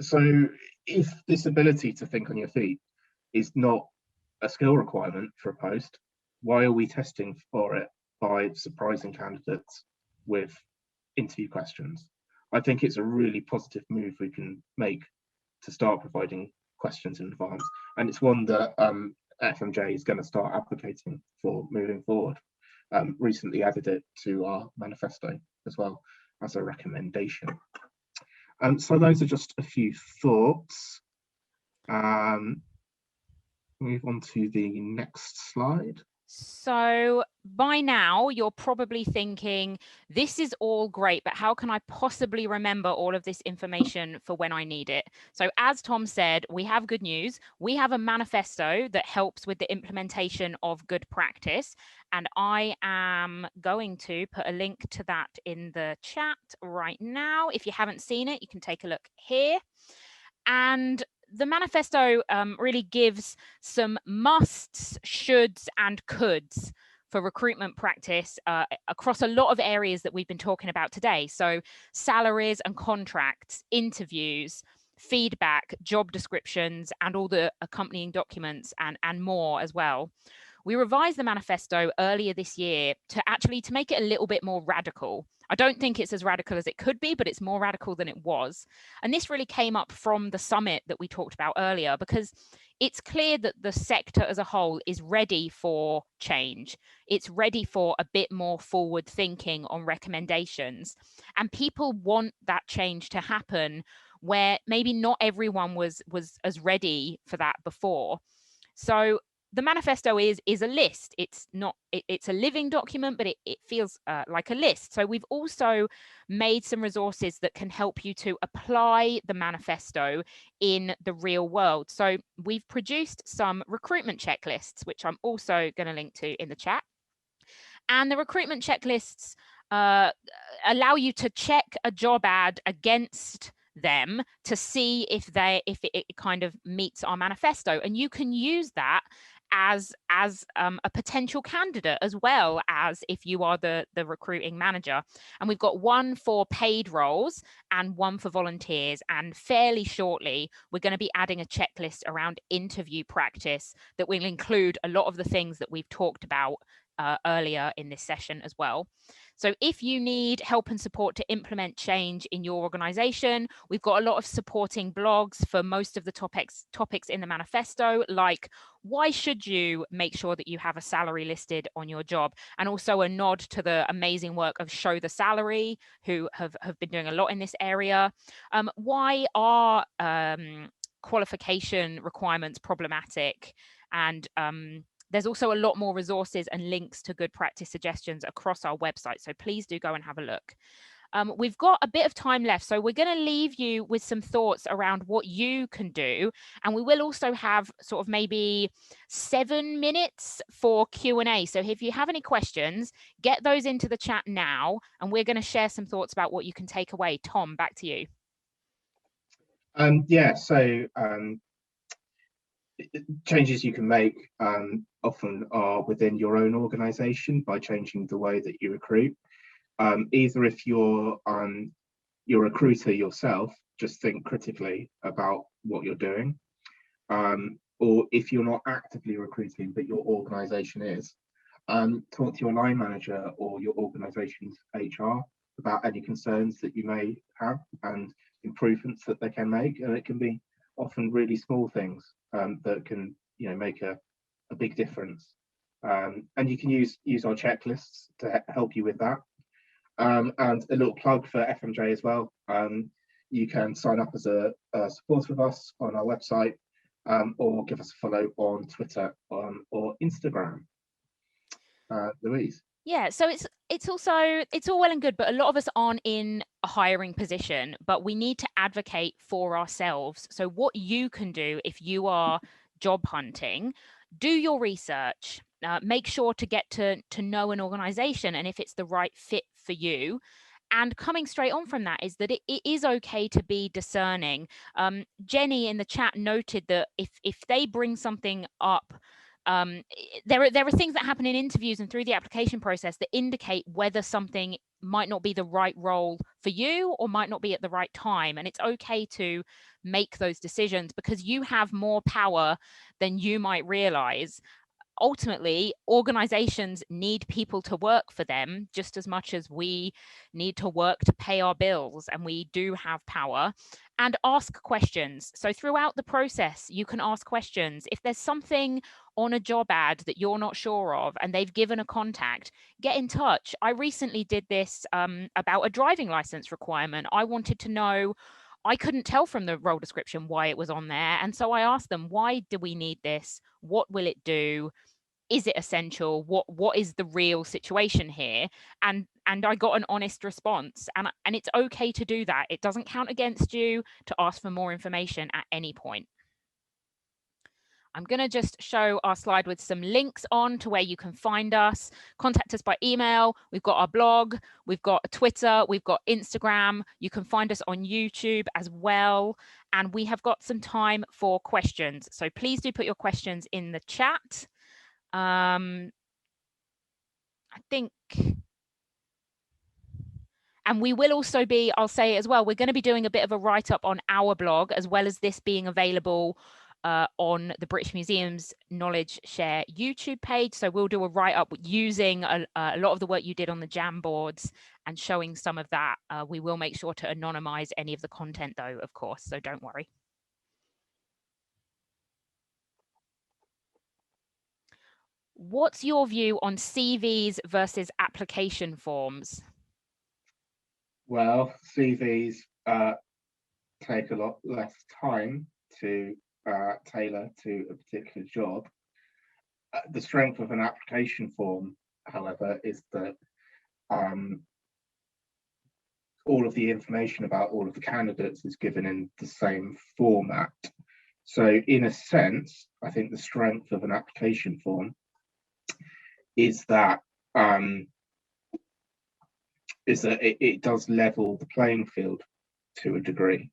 So if this ability to think on your feet is not a skill requirement for a post, why are we testing for it by surprising candidates with interview questions? I think it's a really positive move we can make to start providing questions in advance. And it's one that FMJ is going to start advocating for moving forward. Recently added it to our manifesto as well as a recommendation. So those are just a few thoughts. Move on to the next slide. So by now, you're probably thinking, this is all great, but how can I possibly remember all of this information for when I need it? So as Tom said, we have good news. We have a manifesto that helps with the implementation of good practice. And I am going to put a link to that in the chat right now. If you haven't seen it, you can take a look here. And the manifesto really gives some musts, shoulds, and coulds for recruitment practice across a lot of areas that we've been talking about today. So salaries and contracts, interviews, feedback, job descriptions, and all the accompanying documents and more as well. We revised the manifesto earlier this year to make it a little bit more radical. I don't think it's as radical as it could be, but it's more radical than it was. And this really came up from the summit that we talked about earlier, because it's clear that the sector as a whole is ready for change. It's ready for a bit more forward thinking on recommendations. And people want that change to happen where maybe not everyone was as ready for that before. So the manifesto is a list. It's a living document, but it feels like a list. So we've also made some resources that can help you to apply the manifesto in the real world. So we've produced some recruitment checklists, which I'm also going to link to in the chat. And the recruitment checklists allow you to check a job ad against them to see if it kind of meets our manifesto, and you can use that as a potential candidate, as well as if you are the recruiting manager. And we've got one for paid roles and one for volunteers, and fairly shortly we're going to be adding a checklist around interview practice that will include a lot of the things that we've talked about earlier in this session as well. So if you need help and support to implement change in your organization, we've got a lot of supporting blogs for most of the topics in the manifesto, like why should you make sure that you have a salary listed on your job? And also a nod to the amazing work of Show the Salary, who have been doing a lot in this area. Why are qualification requirements problematic? And there's also a lot more resources and links to good practice suggestions across our website. So please do go and have a look. We've got a bit of time left, so we're going to leave you with some thoughts around what you can do. And we will also have sort of maybe 7 minutes for Q&A. So if you have any questions, get those into the chat now, and we're going to share some thoughts about what you can take away. Tom, back to you. Changes you can make often are within your own organization by changing the way that you recruit. Either if you're you're a recruiter yourself, just think critically about what you're doing. Or if you're not actively recruiting, but your organisation is, talk to your line manager or your organisation's HR about any concerns that you may have and improvements that they can make. And it can be often really small things that can, make a big difference. And you can use our checklists to help you with that. And a little plug for FMJ as well. You can sign up as a supporter of us on our website, or give us a follow on Twitter or Instagram. Louise. Yeah, so it's all well and good, but a lot of us aren't in a hiring position, but we need to advocate for ourselves. So what you can do if you are job hunting, do your research, make sure to get to know an organization and if it's the right fit for you. And coming straight on from that is that it is okay to be discerning. Jenny in the chat noted that if they bring something up, there are things that happen in interviews and through the application process that indicate whether something might not be the right role for you or might not be at the right time. And it's okay to make those decisions because you have more power than you might realize. Ultimately, organizations need people to work for them just as much as we need to work to pay our bills, and we do have power. And ask questions. So throughout the process, you can ask questions. If there's something on a job ad that you're not sure of and they've given a contact, get in touch. I recently did this about a driving license requirement. I wanted to know, I couldn't tell from the role description why it was on there. And so I asked them, why do we need this? What will it do? Is it essential? What is the real situation here? And I got an honest response. And it's okay to do that. It doesn't count against you to ask for more information at any point. I'm going to just show our slide with some links on to where you can find us. Contact us by email. We've got our blog. We've got Twitter. We've got Instagram. You can find us on YouTube as well. And we have got some time for questions. So please do put your questions in the chat. I think, and we will also be, I'll say as well, we're going to be doing a bit of a write-up on our blog, as well as this being available on the British Museum's Knowledge Share YouTube page. So we'll do a write-up using a lot of the work you did on the Jamboards and showing some of that. We will make sure to anonymize any of the content though, of course, so don't worry. What's your view on CVs versus application forms? Well, CVs take a lot less time to tailor to a particular job. The strength of an application form, however, is that all of the information about all of the candidates is given in the same format. So in a sense, I think the strength of an application form is that it does level the playing field to a degree.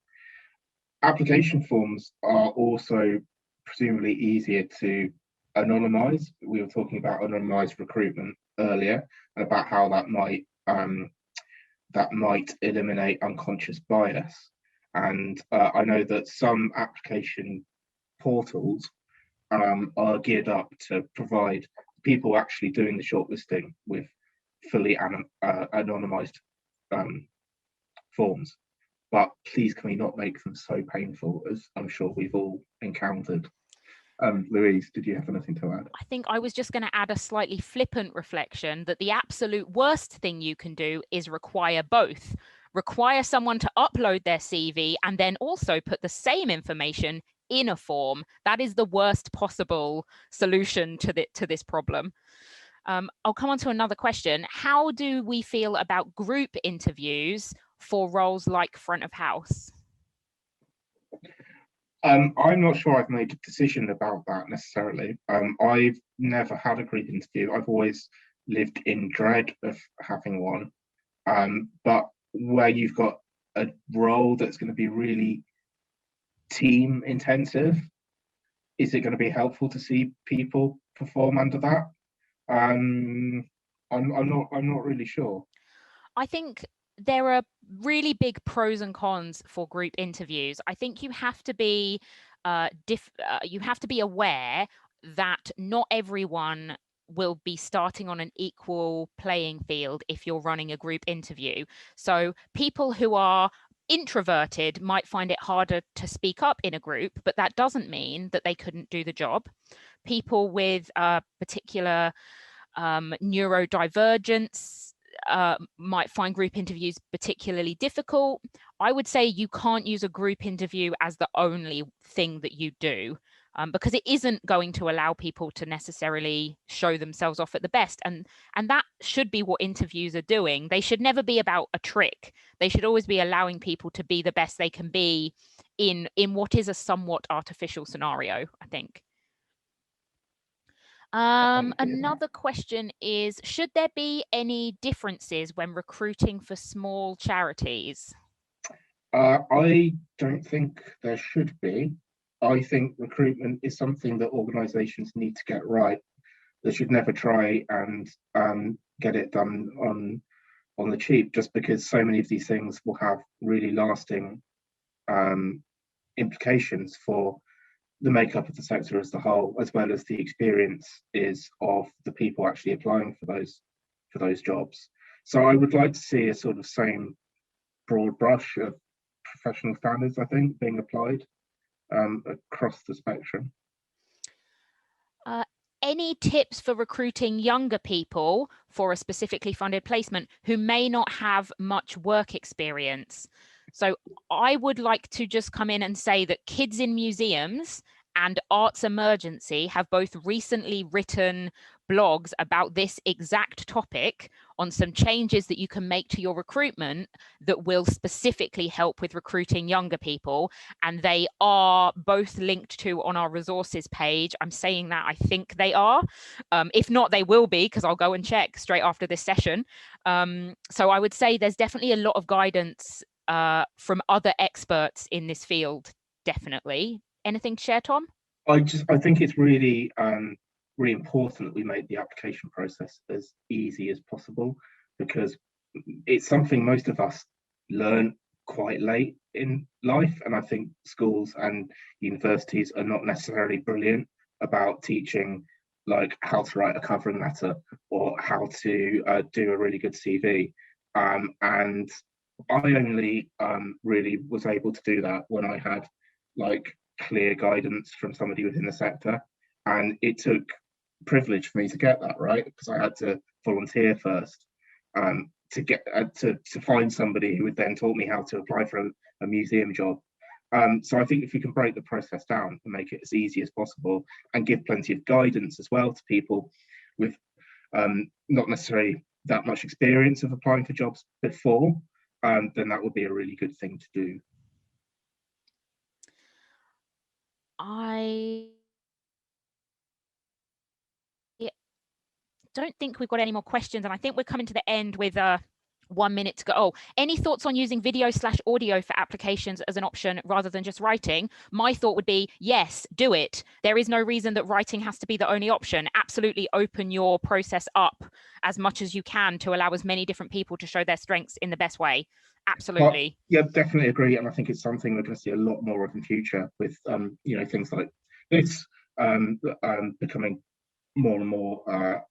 Application forms are also presumably easier to anonymize. We were talking about anonymized recruitment earlier, and about how that might eliminate unconscious bias. And I know that some application portals are geared up to provide people actually doing the shortlisting with fully anonymized forms. But please, can we not make them so painful, as I'm sure we've all encountered? Louise, did you have anything to add? I think I was just going to add a slightly flippant reflection that the absolute worst thing you can do is require both. Require someone to upload their CV and then also put the same information in a form. That is the worst possible solution to this problem. I'll come on to another question. How do we feel about group interviews for roles like front of house? I'm not sure I've made a decision about that necessarily. I've never had a group interview. I've always lived in dread of having one. But where you've got a role that's going to be really team intensive, is it going to be helpful to see people perform under that? I'm not really sure. I think there are really big pros and cons for group interviews. I think you have to be aware that not everyone will be starting on an equal playing field if you're running a group interview. So people who are introverted might find it harder to speak up in a group, but that doesn't mean that they couldn't do the job. People with particular neurodivergence might find group interviews particularly difficult. I would say you can't use a group interview as the only thing that you do, because it isn't going to allow people to necessarily show themselves off at the best. And that should be what interviews are doing. They should never be about a trick. They should always be allowing people to be the best they can be in what is a somewhat artificial scenario, I think. Another question is, should there be any differences when recruiting for small charities? I don't think there should be. I think recruitment is something that organisations need to get right. They should never try and get it done on the cheap, just because so many of these things will have really lasting implications for the makeup of the sector as a whole, as well as the experience is of the people actually applying for those jobs. So I would like to see a sort of same broad brush of professional standards, I think, being applied across the spectrum. Any tips for recruiting younger people for a specifically funded placement who may not have much work experience? So I would like to just come in and say that Kids in Museums and Arts Emergency have both recently written blogs about this exact topic on some changes that you can make to your recruitment that will specifically help with recruiting younger people. And they are both linked to on our resources page. I'm saying that I think they are. If not, they will be, because I'll go and check straight after this session. So I would say there's definitely a lot of guidance from other experts in this field, definitely. Anything to share, Tom? I think it's really really important that we make the application process as easy as possible, because it's something most of us learn quite late in life, and I think schools and universities are not necessarily brilliant about teaching like how to write a covering letter or how to do a really good CV, and I only really was able to do that when I had like clear guidance from somebody within the sector, and it took privilege for me to get that, right? Because I had to volunteer first to get to find somebody who would then taught me how to apply for a museum job. So I think if we can break the process down and make it as easy as possible and give plenty of guidance as well to people with not necessarily that much experience of applying for jobs before, then that would be a really good thing to do. I don't think we've got any more questions, and I think we're coming to the end with 1 minute to go. Oh, any thoughts on using video/audio for applications as an option rather than just writing? My thought would be, yes, do it. There is no reason that writing has to be the only option. Absolutely open your process up as much as you can to allow as many different people to show their strengths in the best way. Absolutely. Yeah, definitely agree. And I think it's something we're going to see a lot more of in future with, things like this becoming more and more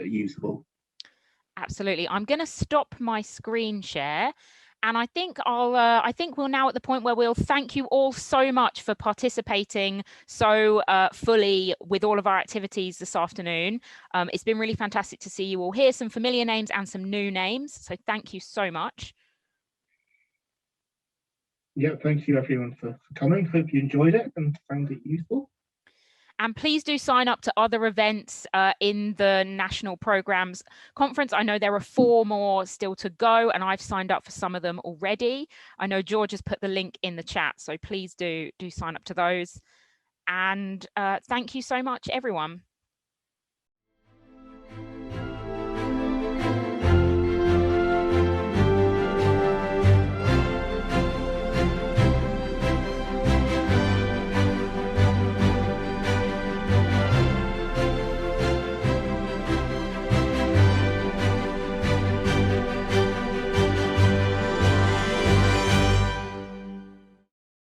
usable. Absolutely. I'm going to stop my screen share, and I think I think we're now at the point where we'll thank you all so much for participating so fully with all of our activities this afternoon. It's been really fantastic to see you all here, some familiar names and some new names. So thank you so much. Yeah, thank you everyone for coming. Hope you enjoyed it and found it useful. And please do sign up to other events in the National Programs Conference. I know there are 4 more still to go, and I've signed up for some of them already. I know George has put the link in the chat, so please do sign up to those. And thank you so much, everyone.